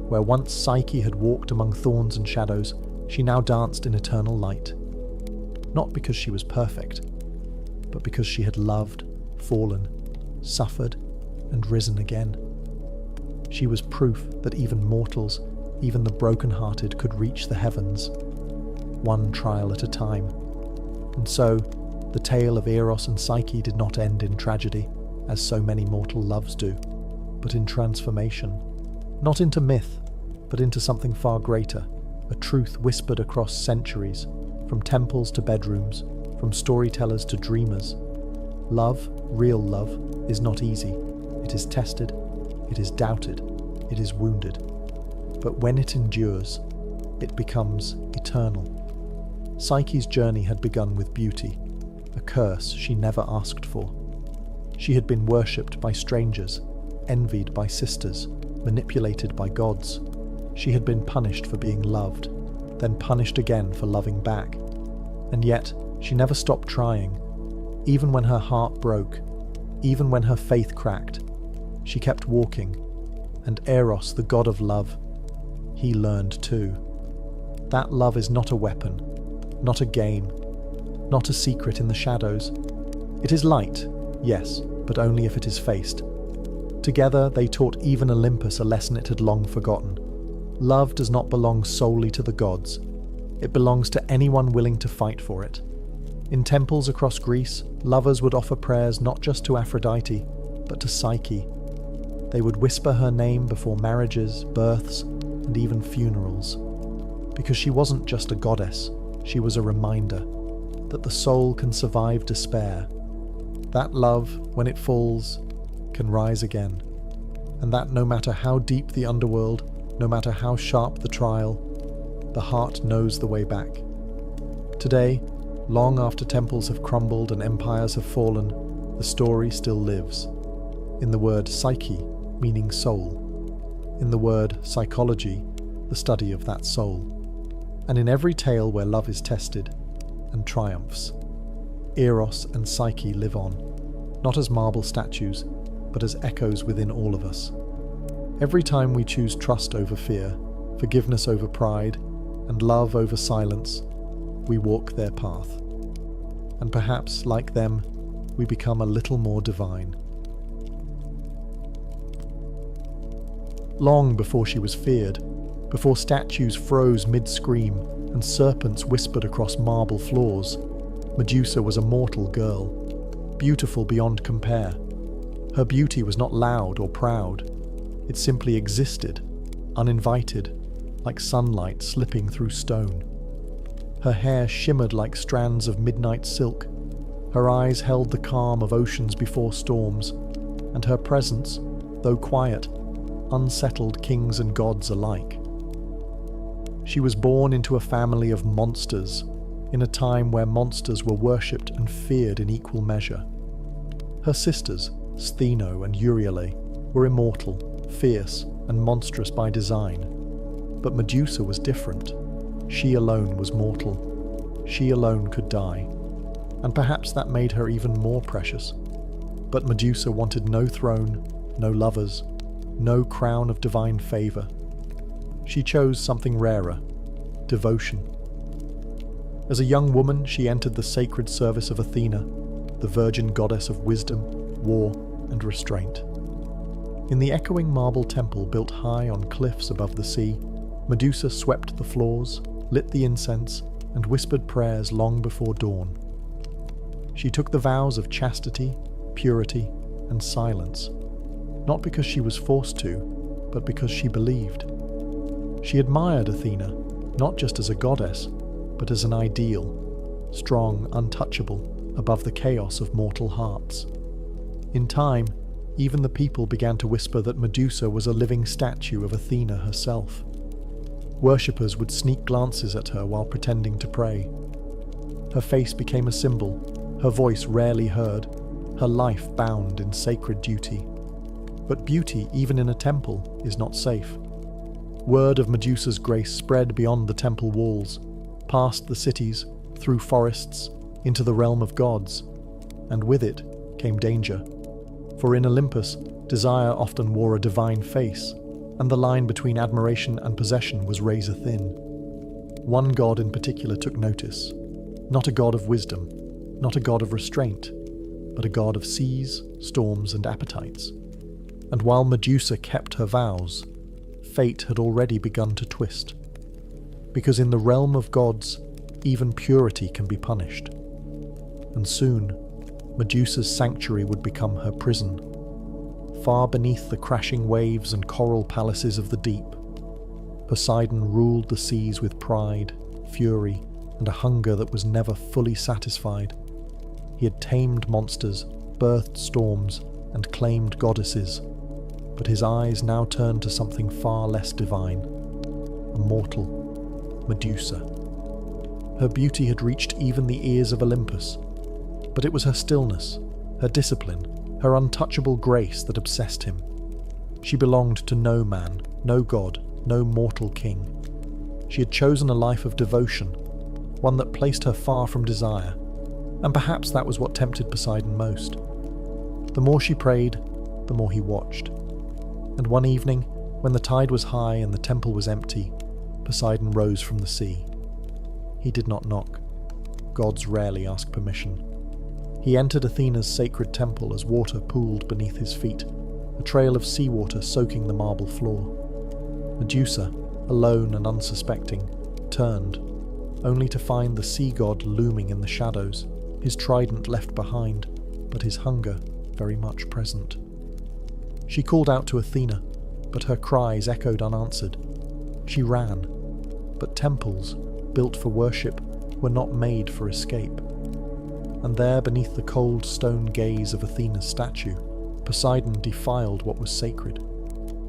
Where once Psyche had walked among thorns and shadows, she now danced in eternal light. Not because she was perfect, but because she had loved, fallen, suffered, and risen again. She was proof that even mortals, even the broken-hearted, could reach the heavens, one trial at a time. And so, the tale of Eros and Psyche did not end in tragedy, as so many mortal loves do, but in transformation. Not into myth, but into something far greater, a truth whispered across centuries, from temples to bedrooms, from storytellers to dreamers. Love, real love, is not easy. It is tested, it is doubted, it is wounded. But when it endures, it becomes eternal. Psyche's journey had begun with beauty, a curse she never asked for. She had been worshipped by strangers, envied by sisters, manipulated by gods. She had been punished for being loved, then punished again for loving back. And yet, she never stopped trying. Even when her heart broke, even when her faith cracked, she kept walking. And Eros, the god of love, he learned too. That love is not a weapon, not a game, not a secret in the shadows. It is light, yes, but only if it is faced. Together they taught even Olympus a lesson it had long forgotten. Love does not belong solely to the gods. It belongs to anyone willing to fight for it. In temples across Greece, lovers would offer prayers not just to Aphrodite, but to Psyche. They would whisper her name before marriages, births, and even funerals. Because she wasn't just a goddess, she was a reminder. that the soul can survive despair, that love, when it falls, can rise again, and that no matter how deep the underworld, no matter how sharp the trial, the heart knows the way back. Today, long after temples have crumbled and empires have fallen, the story still lives. In the word psyche, meaning soul. In the word psychology, the study of that soul. And in every tale where love is tested and triumphs, Eros and Psyche live on, not as marble statues, but as echoes within all of us. Every time we choose trust over fear, forgiveness over pride, and love over silence, we walk their path. And perhaps, like them, we become a little more divine. Long before she was feared, before statues froze mid-scream and serpents whispered across marble floors, Medusa was a mortal girl, beautiful beyond compare. Her beauty was not loud or proud. It simply existed, uninvited, like sunlight slipping through stone. Her hair shimmered like strands of midnight silk. Her eyes held the calm of oceans before storms, and her presence, though quiet, unsettled kings and gods alike. She was born into a family of monsters, in a time where monsters were worshipped and feared in equal measure. Her sisters, Stheno and Euryale, were immortal, fierce, and monstrous by design. But Medusa was different. She alone was mortal. She alone could die. And perhaps that made her even more precious. But Medusa wanted no throne, no lovers, no crown of divine favor. She chose something rarer, devotion. As a young woman, she entered the sacred service of Athena, the virgin goddess of wisdom, war, and restraint. In the echoing marble temple built high on cliffs above the sea, Medusa swept the floors, lit the incense, and whispered prayers long before dawn. She took the vows of chastity, purity, and silence, not because she was forced to, but because she believed. She admired Athena, not just as a goddess, but as an ideal, strong, untouchable, above the chaos of mortal hearts. In time, even the people began to whisper that Medusa was a living statue of Athena herself. Worshippers would sneak glances at her while pretending to pray. Her face became a symbol, her voice rarely heard, her life bound in sacred duty. But beauty, even in a temple, is not safe. Word of Medusa's grace spread beyond the temple walls, past the cities, through forests, into the realm of gods, and with it came danger. For in Olympus, desire often wore a divine face, and the line between admiration and possession was razor-thin. One god in particular took notice, not a god of wisdom, not a god of restraint, but a god of seas, storms, and appetites. And while Medusa kept her vows, fate had already begun to twist. Because in the realm of gods, even purity can be punished. And soon, Medusa's sanctuary would become her prison. Far beneath the crashing waves and coral palaces of the deep, Poseidon ruled the seas with pride, fury, and a hunger that was never fully satisfied. He had tamed monsters, birthed storms, and claimed goddesses, but his eyes now turned to something far less divine, a mortal, Medusa. Her beauty had reached even the ears of Olympus, but it was her stillness, her discipline, her untouchable grace that obsessed him. She belonged to no man, no god, no mortal king. She had chosen a life of devotion, one that placed her far from desire, and perhaps that was what tempted Poseidon most. The more she prayed, the more he watched. And one evening, when the tide was high and the temple was empty, Poseidon rose from the sea. He did not knock. Gods rarely ask permission. He entered Athena's sacred temple as water pooled beneath his feet, a trail of seawater soaking the marble floor. Medusa, alone and unsuspecting, turned, only to find the sea god looming in the shadows, his trident left behind, but his hunger very much present. She called out to Athena, but her cries echoed unanswered. She ran, but temples, built for worship, were not made for escape. and there beneath the cold stone gaze of Athena's statue, Poseidon defiled what was sacred.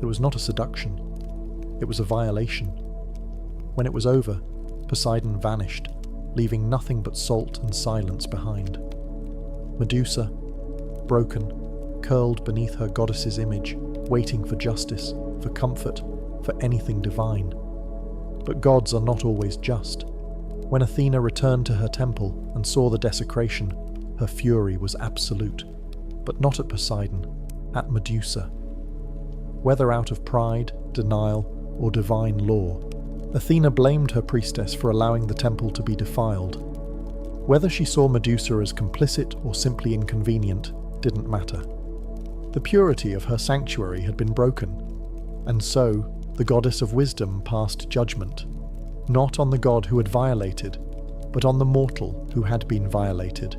It was not a seduction. It was a violation. When it was over, Poseidon vanished, leaving nothing but salt and silence behind. Medusa, broken, curled beneath her goddess's image, waiting for justice, for comfort, for anything divine. But gods are not always just. When Athena returned to her temple and saw the desecration, her fury was absolute, but not at Poseidon, at Medusa. Whether out of pride, denial, or divine law, Athena blamed her priestess for allowing the temple to be defiled. Whether she saw Medusa as complicit or simply inconvenient didn't matter. The purity of her sanctuary had been broken, and so the goddess of wisdom passed judgment, not on the god who had violated, but on the mortal who had been violated.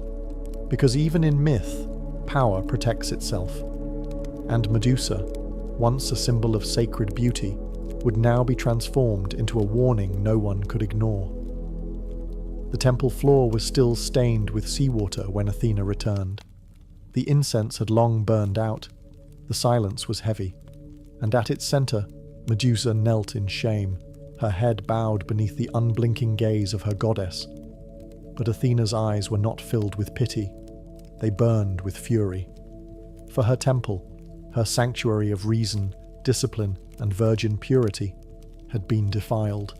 Because even in myth, power protects itself. And Medusa, once a symbol of sacred beauty, would now be transformed into a warning no one could ignore. The temple floor was still stained with seawater when Athena returned. The incense had long burned out, the silence was heavy, and at its centre, Medusa knelt in shame, her head bowed beneath the unblinking gaze of her goddess. But Athena's eyes were not filled with pity, they burned with fury. For her temple, her sanctuary of reason, discipline, and virgin purity, had been defiled.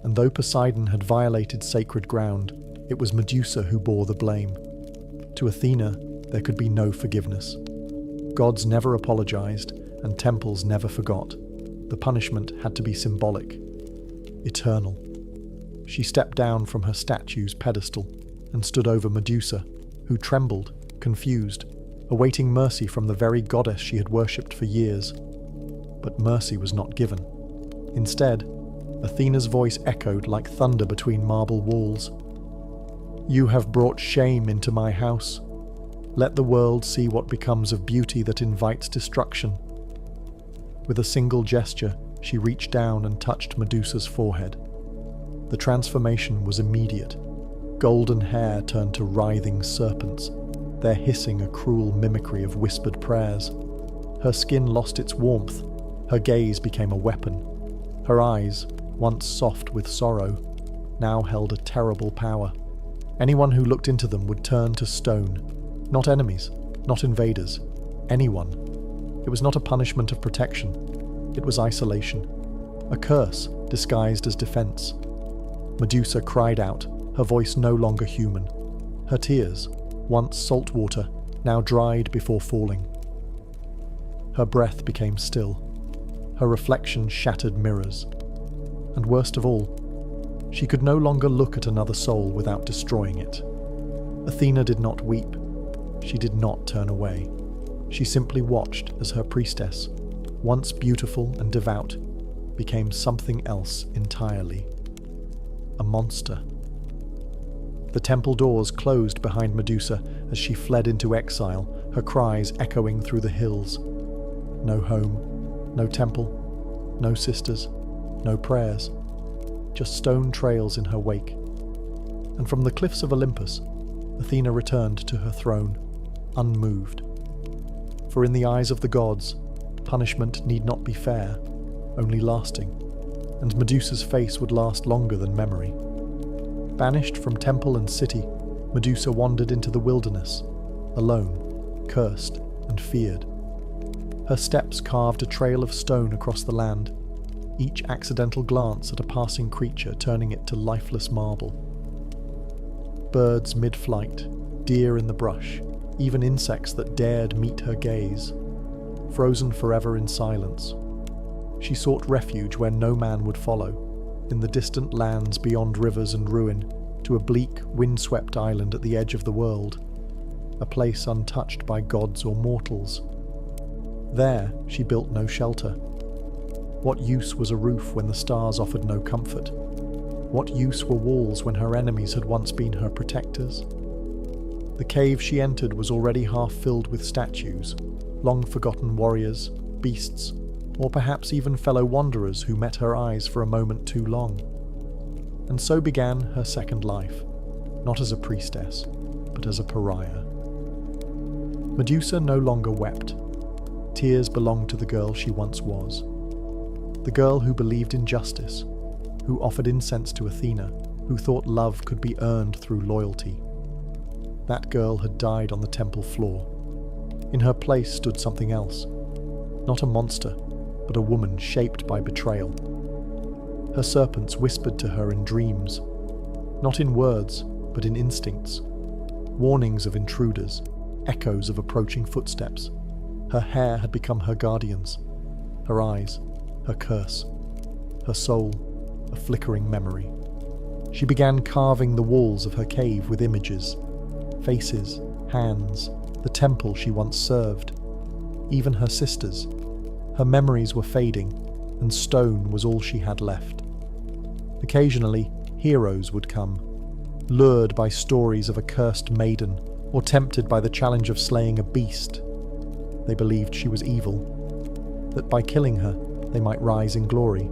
And though Poseidon had violated sacred ground, it was Medusa who bore the blame. To Athena, there could be no forgiveness. Gods never apologized, and temples never forgot. The punishment had to be symbolic, eternal. She stepped down from her statue's pedestal and stood over Medusa, who trembled, confused, awaiting mercy from the very goddess she had worshipped for years. But mercy was not given. Instead, Athena's voice echoed like thunder between marble walls. "You have brought shame into my house. Let the world see what becomes of beauty that invites destruction." With a single gesture, she reached down and touched Medusa's forehead. The transformation was immediate. Golden hair turned to writhing serpents, their hissing a cruel mimicry of whispered prayers. Her skin lost its warmth, her gaze became a weapon. Her eyes, once soft with sorrow, now held a terrible power. Anyone who looked into them would turn to stone. Not enemies, not invaders, anyone. It was not a punishment of protection, it was isolation. A curse disguised as defense. Medusa cried out, her voice no longer human. Her tears, once salt water, now dried before falling. Her breath became still. Her reflection shattered mirrors. And worst of all, she could no longer look at another soul without destroying it. Athena did not weep. She did not turn away. She simply watched as her priestess, once beautiful and devout, became something else entirely. A monster. The temple doors closed behind Medusa as she fled into exile, her cries echoing through the hills. No home, no temple, no sisters, no prayers, just stone trails in her wake. And from the cliffs of Olympus, Athena returned to her throne, unmoved. For in the eyes of the gods, punishment need not be fair, only lasting, and Medusa's face would last longer than memory. Banished from temple and city, Medusa wandered into the wilderness, alone, cursed, and feared. Her steps carved a trail of stone across the land, each accidental glance at a passing creature turning it to lifeless marble. Birds mid-flight, deer in the brush, even insects that dared meet her gaze, frozen forever in silence. She sought refuge where no man would follow, in the distant lands beyond rivers and ruin, to a bleak, windswept island at the edge of the world, a place untouched by gods or mortals. There she built no shelter. What use was a roof when the stars offered no comfort? What use were walls when her enemies had once been her protectors? The cave she entered was already half filled with statues, long-forgotten warriors, beasts, or perhaps even fellow wanderers who met her eyes for a moment too long. And so began her second life, not as a priestess, but as a pariah. Medusa no longer wept. Tears belonged to the girl she once was. The girl who believed in justice, who offered incense to Athena, who thought love could be earned through loyalty. That girl had died on the temple floor. In her place stood something else. Not a monster, but a woman shaped by betrayal. Her serpents whispered to her in dreams, not in words, but in instincts. Warnings of intruders, echoes of approaching footsteps. Her hair had become her guardians. Her eyes, her curse. Her soul, a flickering memory. She began carving the walls of her cave with images. Faces, hands, the temple she once served. Even her sisters. Her memories were fading, and stone was all she had left. Occasionally, heroes would come, lured by stories of a cursed maiden, or tempted by the challenge of slaying a beast. They believed she was evil, that by killing her, they might rise in glory.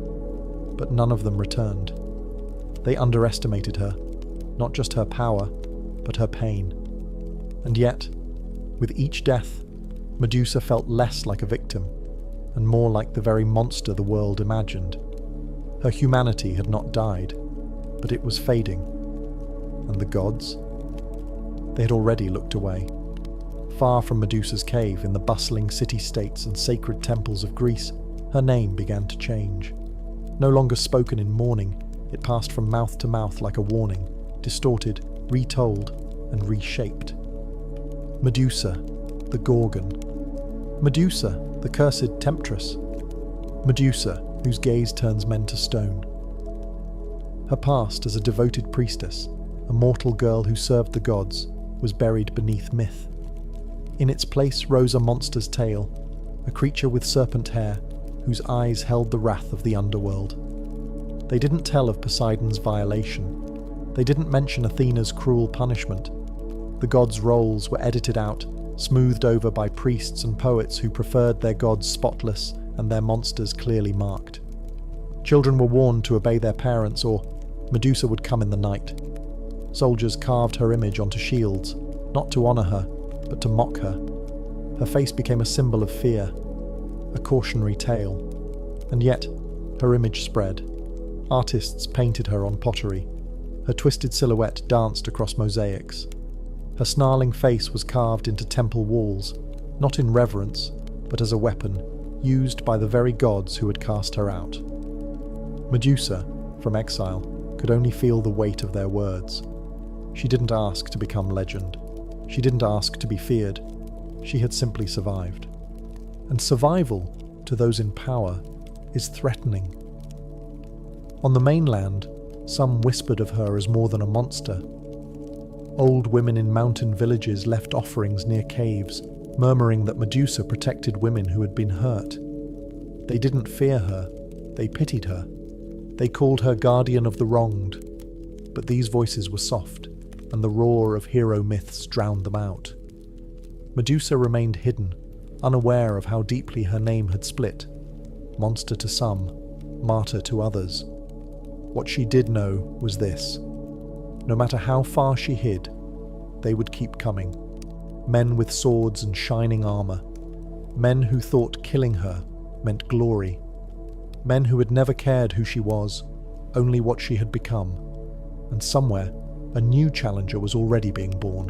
But none of them returned. They underestimated her, not just her power, but her pain. And yet, with each death, Medusa felt less like a victim, and more like the very monster the world imagined. Her humanity had not died, but it was fading. And the gods? They had already looked away. Far from Medusa's cave, in the bustling city-states and sacred temples of Greece, her name began to change. No longer spoken in mourning, it passed from mouth to mouth like a warning, distorted, retold, and reshaped. Medusa, the Gorgon. Medusa, the cursed temptress. Medusa, whose gaze turns men to stone. Her past as a devoted priestess, a mortal girl who served the gods, was buried beneath myth. In its place rose a monster's tale, a creature with serpent hair, whose eyes held the wrath of the underworld. They didn't tell of Poseidon's violation. They didn't mention Athena's cruel punishment. The gods' roles were edited out, smoothed over by priests and poets who preferred their gods spotless and their monsters clearly marked. Children were warned to obey their parents, or Medusa would come in the night. Soldiers carved her image onto shields, not to honor her, but to mock her. Her face became a symbol of fear, a cautionary tale. And yet, her image spread. Artists painted her on pottery. Her twisted silhouette danced across mosaics. Her snarling face was carved into temple walls, not in reverence, but as a weapon, used by the very gods who had cast her out. Medusa, from exile, could only feel the weight of their words. She didn't ask to become legend. She didn't ask to be feared. She had simply survived. And survival, to those in power, is threatening. On the mainland, some whispered of her as more than a monster. Old women in mountain villages left offerings near caves, murmuring that Medusa protected women who had been hurt. They didn't fear her, they pitied her. They called her guardian of the wronged. But these voices were soft, and the roar of hero myths drowned them out. Medusa remained hidden, unaware of how deeply her name had split. Monster to some, martyr to others. What she did know was this. No matter how far she hid, they would keep coming. Men with swords and shining armor. Men who thought killing her meant glory. Men who had never cared who she was, only what she had become. And somewhere, a new challenger was already being born.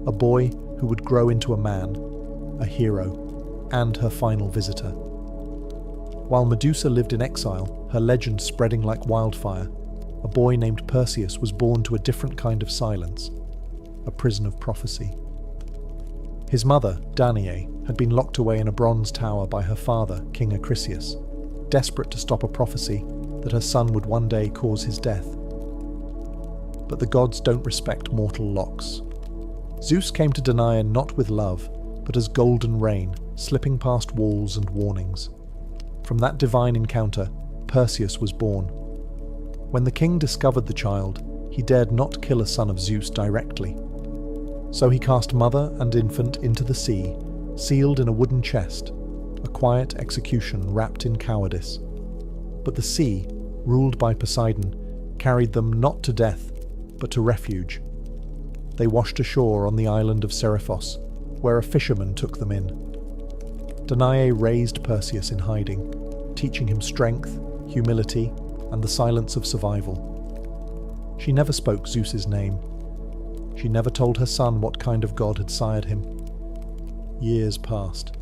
A boy who would grow into a man, a hero, and her final visitor. While Medusa lived in exile, her legend spreading like wildfire, a boy named Perseus was born to a different kind of silence, a prison of prophecy. His mother, Danae, had been locked away in a bronze tower by her father, King Acrisius, desperate to stop a prophecy that her son would one day cause his death. But the gods don't respect mortal locks. Zeus came to Danae not with love, but as golden rain, slipping past walls and warnings. From that divine encounter, Perseus was born. When the king discovered the child, he dared not kill a son of Zeus directly. So he cast mother and infant into the sea, sealed in a wooden chest, a quiet execution wrapped in cowardice. But the sea, ruled by Poseidon, carried them not to death, but to refuge. They washed ashore on the island of Seriphos, where a fisherman took them in. Danae raised Perseus in hiding, teaching him strength, humility, and the silence of survival. She never spoke Zeus's name. She never told her son what kind of god had sired him. Years passed.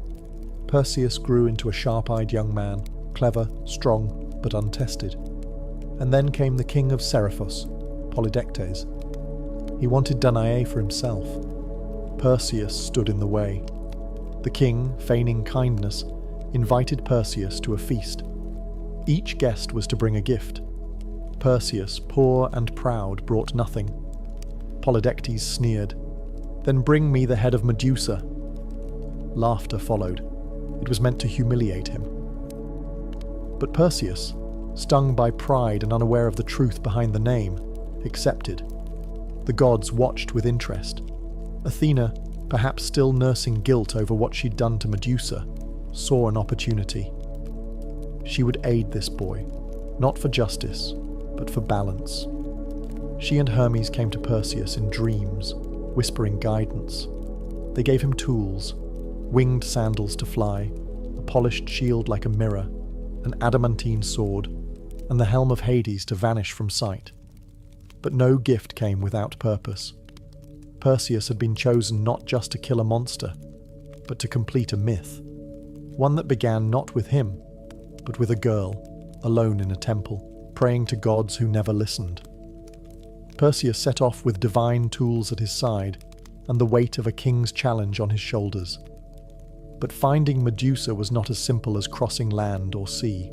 Perseus grew into a sharp-eyed young man, clever, strong, but untested. And then came the king of Seriphos, Polydectes. He wanted Danae for himself. Perseus stood in the way. The king, feigning kindness, invited Perseus to a feast. Each guest was to bring a gift. Perseus, poor and proud, brought nothing. Polydectes sneered, "Then bring me the head of Medusa." Laughter followed. It was meant to humiliate him. But Perseus, stung by pride and unaware of the truth behind the name, accepted. The gods watched with interest. Athena, perhaps still nursing guilt over what she'd done to Medusa, saw an opportunity. She would aid this boy, not for justice, but for balance. She and Hermes came to Perseus in dreams, whispering guidance. They gave him tools, winged sandals to fly, a polished shield like a mirror, an adamantine sword, and the helm of Hades to vanish from sight. But no gift came without purpose. Perseus had been chosen not just to kill a monster, but to complete a myth. One that began not with him, but with a girl, alone in a temple, praying to gods who never listened. Perseus set off with divine tools at his side, and the weight of a king's challenge on his shoulders. But finding Medusa was not as simple as crossing land or sea.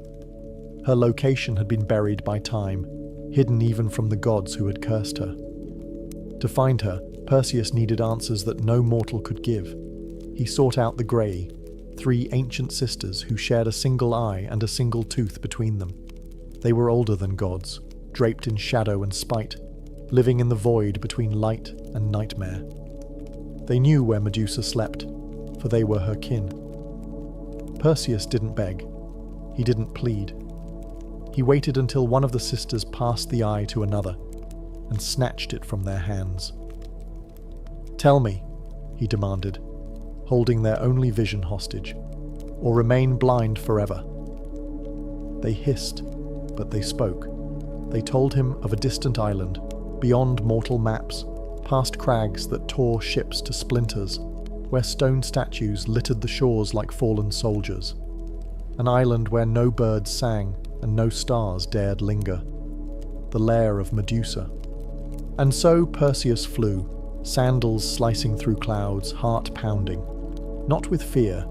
Her location had been buried by time, hidden even from the gods who had cursed her. To find her, Perseus needed answers that no mortal could give. He sought out the Grey, 3 ancient sisters who shared a single eye and a single tooth between them. They were older than gods, draped in shadow and spite, living in the void between light and nightmare. They knew where Medusa slept, for they were her kin. Perseus didn't beg. He didn't plead. He waited until one of the sisters passed the eye to another, and snatched it from their hands. "Tell me," he demanded, holding their only vision hostage, "or remain blind forever." They hissed, but they spoke. They told him of a distant island, beyond mortal maps, past crags that tore ships to splinters, where stone statues littered the shores like fallen soldiers. An island where no birds sang and no stars dared linger. The lair of Medusa. And so Perseus flew, sandals slicing through clouds, heart pounding. Not with fear,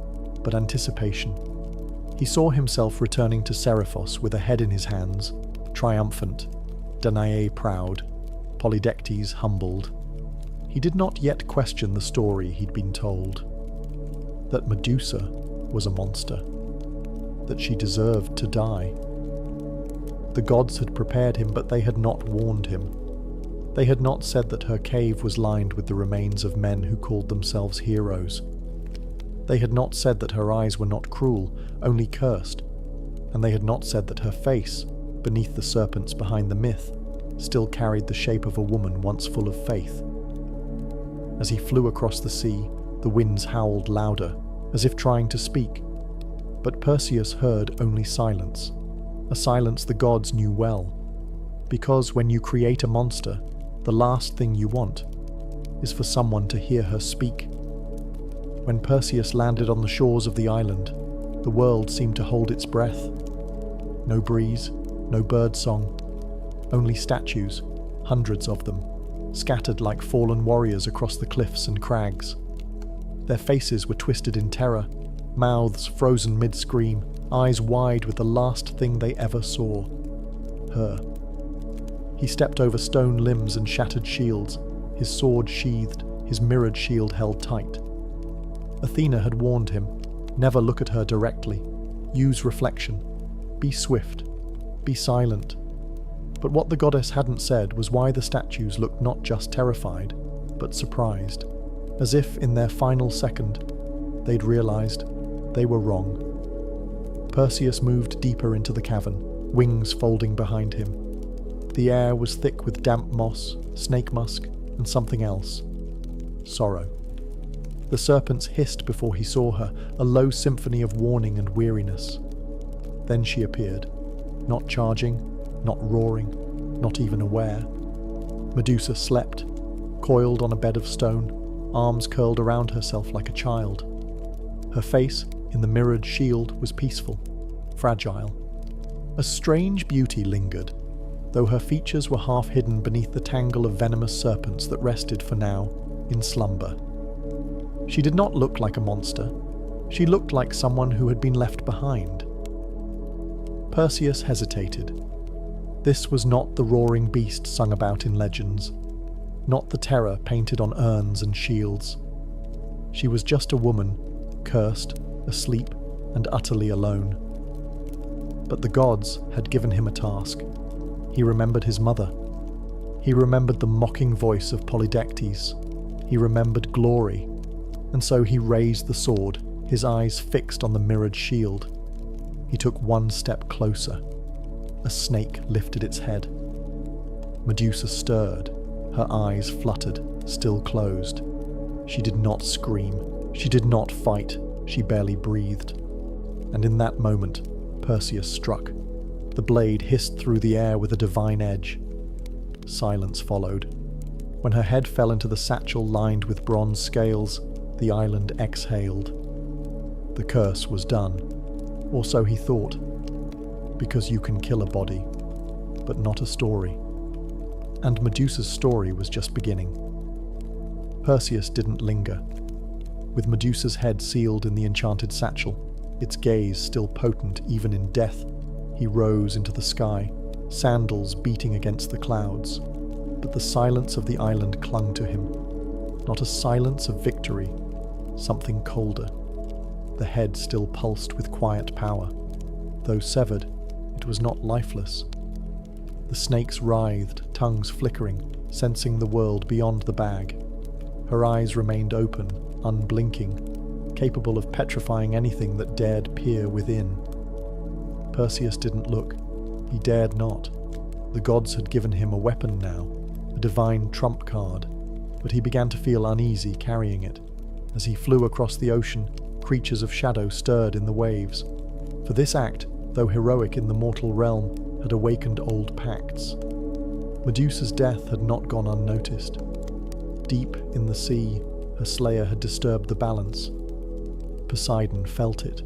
but anticipation. He saw himself returning to Seriphos with a head in his hands, triumphant, Danae proud, Polydectes humbled. He did not yet question the story he'd been told. That Medusa was a monster. That she deserved to die. The gods had prepared him, but they had not warned him. They had not said that her cave was lined with the remains of men who called themselves heroes. They had not said that her eyes were not cruel, only cursed. And they had not said that her face, beneath the serpents behind the myth, still carried the shape of a woman once full of faith. As he flew across the sea, the winds howled louder, as if trying to speak. But Perseus heard only silence, a silence the gods knew well. Because when you create a monster, the last thing you want is for someone to hear her speak. When Perseus landed on the shores of the island, the world seemed to hold its breath. No breeze, no bird song, only statues, hundreds of them, scattered like fallen warriors across the cliffs and crags. Their faces were twisted in terror, mouths frozen mid-scream, eyes wide with the last thing they ever saw. Her. He stepped over stone limbs and shattered shields, his sword sheathed, his mirrored shield held tight. Athena had warned him, never look at her directly, use reflection, be swift, be silent. But what the goddess hadn't said was why the statues looked not just terrified, but surprised, as if in their final second they'd realized they were wrong. Perseus moved deeper into the cavern, wings folding behind him. The air was thick with damp moss, snake musk, and something else. Sorrow. The serpents hissed before he saw her, a low symphony of warning and weariness. Then she appeared, not charging, not roaring, not even aware. Medusa slept, coiled on a bed of stone, arms curled around herself like a child. Her face, in the mirrored shield, was peaceful, fragile. A strange beauty lingered, though her features were half hidden beneath the tangle of venomous serpents that rested for now in slumber. She did not look like a monster. She looked like someone who had been left behind. Perseus hesitated. This was not the roaring beast sung about in legends, not the terror painted on urns and shields. She was just a woman, cursed, asleep, and utterly alone. But the gods had given him a task. He remembered his mother. He remembered the mocking voice of Polydectes. He remembered glory, and so he raised the sword, his eyes fixed on the mirrored shield. He took one step closer. A snake lifted its head. Medusa stirred. Her eyes fluttered, still closed. She did not scream. She did not fight. She barely breathed. And in that moment, Perseus struck. The blade hissed through the air with a divine edge. Silence followed. When her head fell into the satchel lined with bronze scales, the island exhaled. The curse was done. Or so he thought. Because you can kill a body, but not a story. And Medusa's story was just beginning. Perseus didn't linger. With Medusa's head sealed in the enchanted satchel, its gaze still potent even in death, he rose into the sky, sandals beating against the clouds. But the silence of the island clung to him. Not a silence of victory, something colder. The head still pulsed with quiet power. Though severed, it was not lifeless. The snakes writhed, tongues flickering, sensing the world beyond the bag. Her eyes remained open, unblinking, capable of petrifying anything that dared peer within. Perseus didn't look. He dared not. The gods had given him a weapon now, a divine trump card, but he began to feel uneasy carrying it. As he flew across the ocean, creatures of shadow stirred in the waves. For this act, though heroic in the mortal realm, had awakened old pacts. Medusa's death had not gone unnoticed. Deep in the sea, her slayer had disturbed the balance. Poseidon felt it.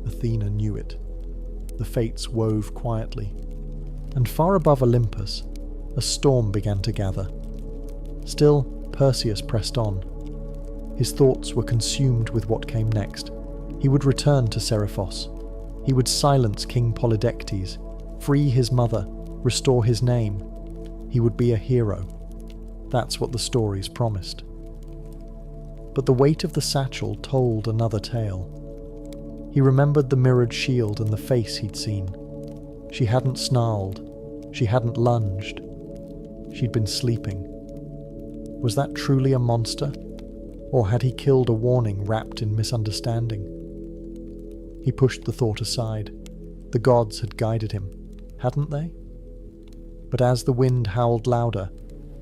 Athena knew it. The fates wove quietly. And far above Olympus, a storm began to gather. Still, Perseus pressed on. His thoughts were consumed with what came next. He would return to Seriphos. He would silence King Polydectes, free his mother, restore his name. He would be a hero. That's what the stories promised. But the weight of the satchel told another tale. He remembered the mirrored shield and the face he'd seen. She hadn't snarled. She hadn't lunged. She'd been sleeping. Was that truly a monster? Or had he killed a warning wrapped in misunderstanding? He pushed the thought aside. The gods had guided him, hadn't they? But as the wind howled louder,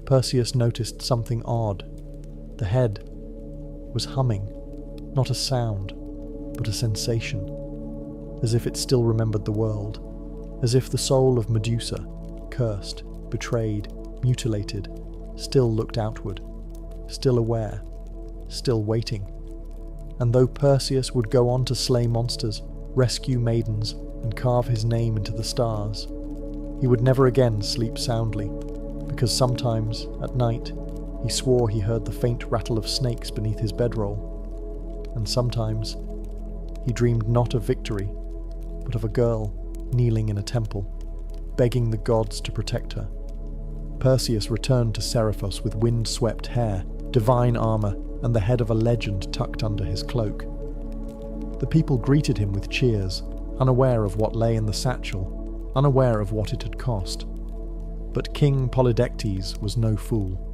Perseus noticed something odd. The head was humming, not a sound, but a sensation, as if it still remembered the world, as if the soul of Medusa, cursed, betrayed, mutilated, still looked outward, still aware, still waiting. And though Perseus would go on to slay monsters, rescue maidens, and carve his name into the stars, he would never again sleep soundly, because sometimes, at night, he swore he heard the faint rattle of snakes beneath his bedroll. And sometimes, he dreamed not of victory, but of a girl kneeling in a temple, begging the gods to protect her. Perseus returned to Seriphos with wind-swept hair, divine armor, and the head of a legend tucked under his cloak. The people greeted him with cheers, unaware of what lay in the satchel, unaware of what it had cost. But King Polydectes was no fool.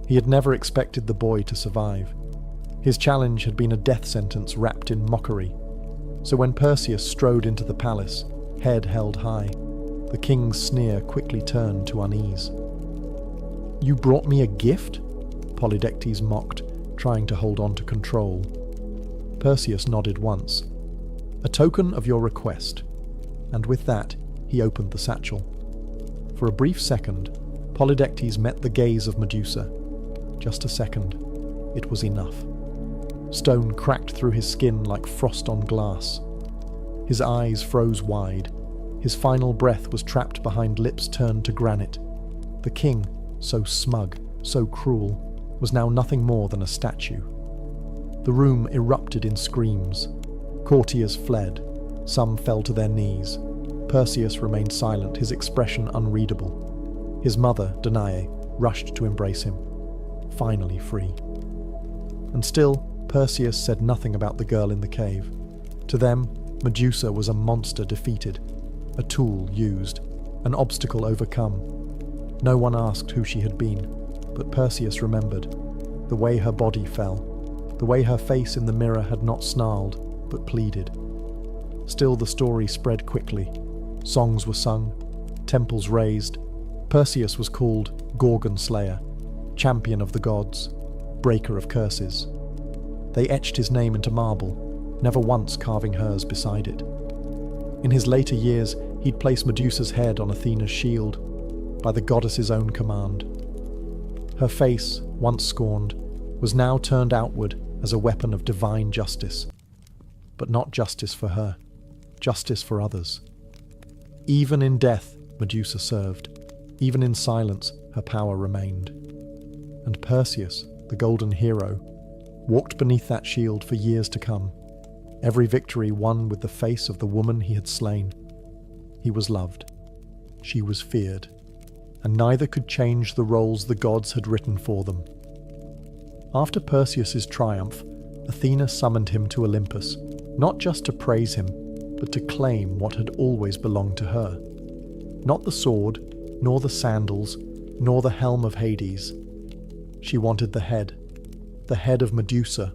He had never expected the boy to survive. His challenge had been a death sentence wrapped in mockery. So when Perseus strode into the palace, head held high, the king's sneer quickly turned to unease. "You brought me a gift?" Polydectes mocked, trying to hold on to control. Perseus nodded once. "A token of your request." And with that, he opened the satchel. For a brief second, Polydectes met the gaze of Medusa. Just a second. It was enough. Stone cracked through his skin like frost on glass. His eyes froze wide. His final breath was trapped behind lips turned to granite. The king, so smug, so cruel, was now nothing more than a statue. The room erupted in screams. Courtiers fled. Some fell to their knees. Perseus remained silent, his expression unreadable. His mother, Danae, rushed to embrace him. Finally free. And still, Perseus said nothing about the girl in the cave. To them, Medusa was a monster defeated, a tool used, an obstacle overcome. No one asked who she had been, but Perseus remembered. The way her body fell, the way her face in the mirror had not snarled, but pleaded. Still the story spread quickly. Songs were sung, temples raised. Perseus was called Gorgon Slayer, champion of the gods, breaker of curses. They etched his name into marble, never once carving hers beside it. In his later years, he'd place Medusa's head on Athena's shield, by the goddess's own command. Her face, once scorned, was now turned outward as a weapon of divine justice. But not justice for her, justice for others. Even in death, Medusa served. Even in silence, her power remained. And Perseus, the golden hero, walked beneath that shield for years to come, every victory won with the face of the woman he had slain. He was loved. She was feared. And neither could change the roles the gods had written for them. After Perseus's triumph, Athena summoned him to Olympus, not just to praise him, but to claim what had always belonged to her. Not the sword, nor the sandals, nor the helm of Hades. She wanted the head of Medusa.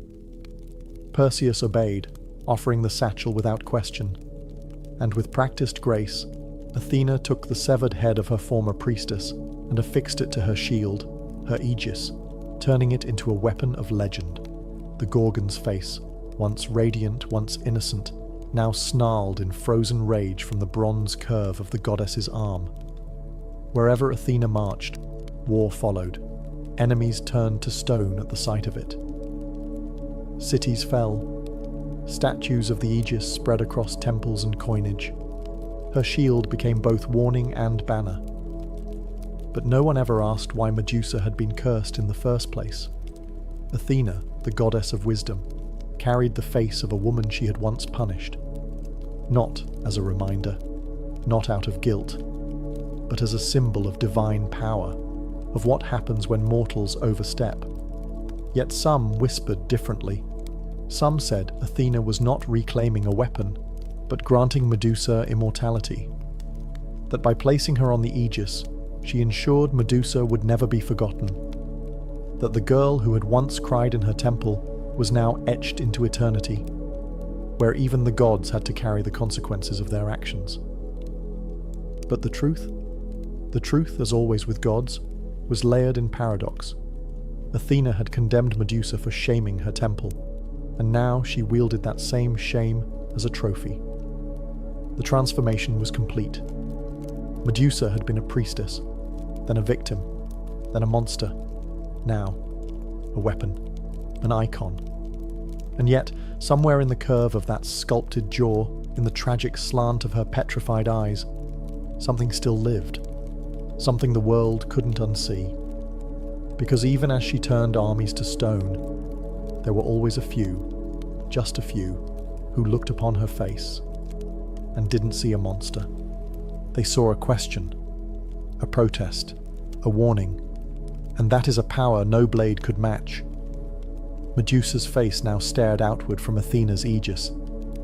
Perseus obeyed, offering the satchel without question. And with practiced grace, Athena took the severed head of her former priestess and affixed it to her shield, her aegis, turning it into a weapon of legend. The Gorgon's face, once radiant, once innocent, now snarled in frozen rage from the bronze curve of the goddess's arm. Wherever Athena marched, war followed. Enemies turned to stone at the sight of it. Cities fell. Statues of the aegis spread across temples and coinage. Her shield became both warning and banner. But no one ever asked why Medusa had been cursed in the first place. Athena, the goddess of wisdom, carried the face of a woman she had once punished. Not as a reminder, not out of guilt, but as a symbol of divine power, of what happens when mortals overstep. Yet some whispered differently. Some said Athena was not reclaiming a weapon, but granting Medusa immortality. That by placing her on the aegis, she ensured Medusa would never be forgotten. That the girl who had once cried in her temple was now etched into eternity, where even the gods had to carry the consequences of their actions. But the truth, as always with gods, was layered in paradox. Athena had condemned Medusa for shaming her temple, and now she wielded that same shame as a trophy. The transformation was complete. Medusa had been a priestess, then a victim, then a monster, now a weapon, an icon. And yet, somewhere in the curve of that sculpted jaw, in the tragic slant of her petrified eyes, something still lived, something the world couldn't unsee. Because even as she turned armies to stone, there were always a few, just a few, who looked upon her face and didn't see a monster. They saw a question, a protest, a warning, and that is a power no blade could match. Medusa's face now stared outward from Athena's aegis,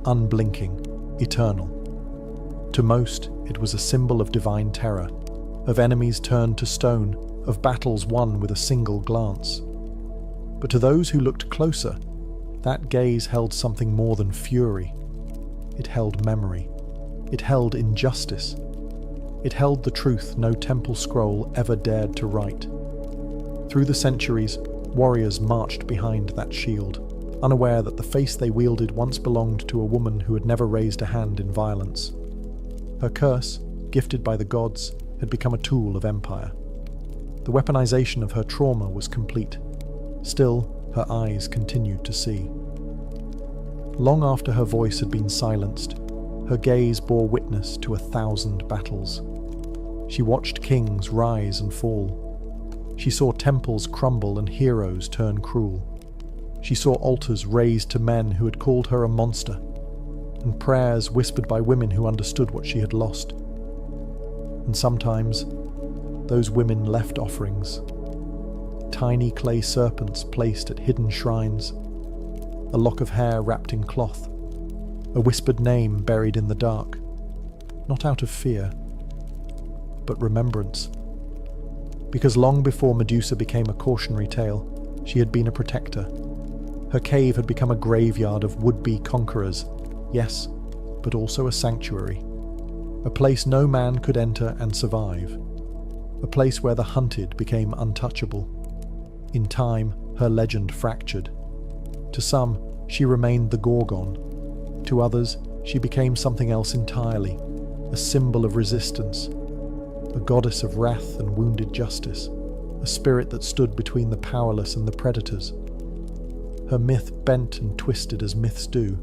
unblinking, eternal. To most, it was a symbol of divine terror, of enemies turned to stone, of battles won with a single glance. But to those who looked closer, that gaze held something more than fury. It held memory. It held injustice. It held the truth no temple scroll ever dared to write. Through the centuries, Warriors marched behind that shield, unaware that the face they wielded once belonged to a woman who had never raised a hand in violence. Her curse, gifted by the gods, had become a tool of empire. The weaponization of her trauma was complete. Still, her eyes continued to see. Long after her voice had been silenced, her gaze bore witness to 1,000 battles. She watched kings rise and fall. She saw temples crumble and heroes turn cruel. She saw altars raised to men who had called her a monster, and prayers whispered by women who understood what she had lost. And sometimes, those women left offerings. Tiny clay serpents placed at hidden shrines, a lock of hair wrapped in cloth, a whispered name buried in the dark, not out of fear, but remembrance. Because long before Medusa became a cautionary tale, she had been a protector. Her cave had become a graveyard of would-be conquerors, yes, but also a sanctuary. A place no man could enter and survive. A place where the hunted became untouchable. In time, her legend fractured. To some, she remained the Gorgon. To others, she became something else entirely, a symbol of resistance, a goddess of wrath and wounded justice, a spirit that stood between the powerless and the predators. Her myth bent and twisted as myths do,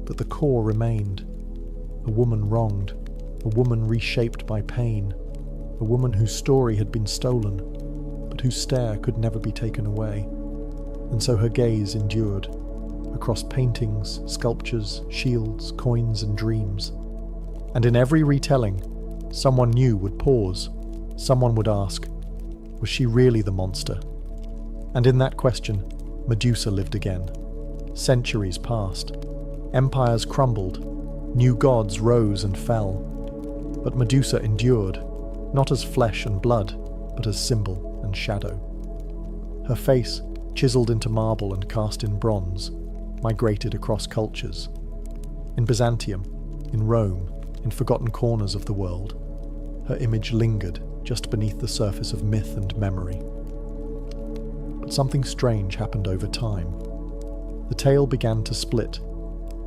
but the core remained. A woman wronged, a woman reshaped by pain, a woman whose story had been stolen, but whose stare could never be taken away. And so her gaze endured, across paintings, sculptures, shields, coins, and dreams. And in every retelling, someone new would pause. Someone would ask, was she really the monster? And in that question, Medusa lived again. Centuries passed. Empires crumbled. New gods rose and fell. But Medusa endured, not as flesh and blood, but as symbol and shadow. Her face, chiseled into marble and cast in bronze, migrated across cultures. In Byzantium, in Rome, in forgotten corners of the world, her image lingered just beneath the surface of myth and memory. But something strange happened over time. The tale began to split.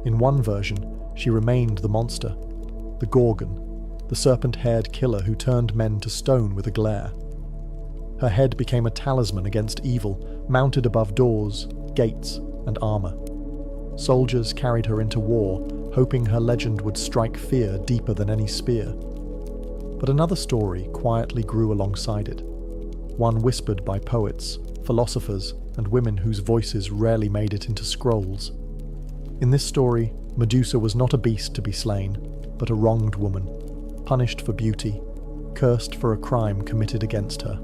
In one version, she remained the monster, the Gorgon, the serpent-haired killer who turned men to stone with a glare. Her head became a talisman against evil, mounted above doors, gates, and armor. Soldiers carried her into war, hoping her legend would strike fear deeper than any spear. But another story quietly grew alongside it, one whispered by poets, philosophers, and women whose voices rarely made it into scrolls. In this story, Medusa was not a beast to be slain, but a wronged woman, punished for beauty, cursed for a crime committed against her.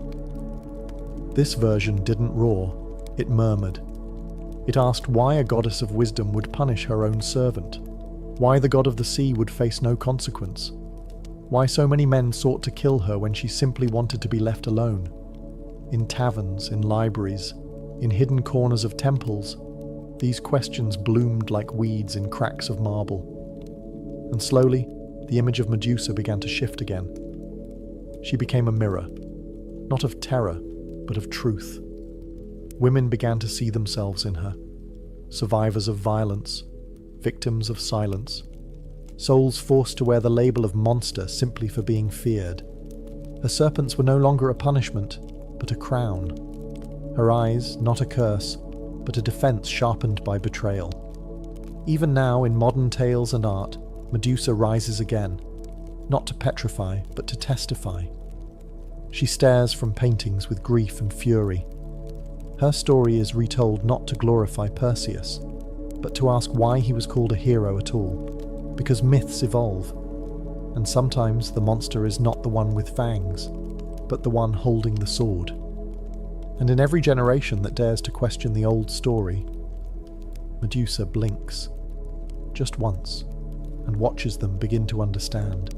This version didn't roar, it murmured. It asked why a goddess of wisdom would punish her own servant, why the god of the sea would face no consequence, why so many men sought to kill her when she simply wanted to be left alone. In taverns, in libraries, in hidden corners of temples, these questions bloomed like weeds in cracks of marble. And slowly, the image of Medusa began to shift again. She became a mirror, not of terror, but of truth. Women began to see themselves in her, survivors of violence, victims of silence, souls forced to wear the label of monster simply for being feared. Her serpents were no longer a punishment, but a crown. Her eyes, not a curse, but a defense sharpened by betrayal. Even now, in modern tales and art, Medusa rises again, not to petrify, but to testify. She stares from paintings with grief and fury. Her story is retold not to glorify Perseus, but to ask why he was called a hero at all, because myths evolve, and sometimes the monster is not the one with fangs, but the one holding the sword. And in every generation that dares to question the old story, Medusa blinks, just once, and watches them begin to understand.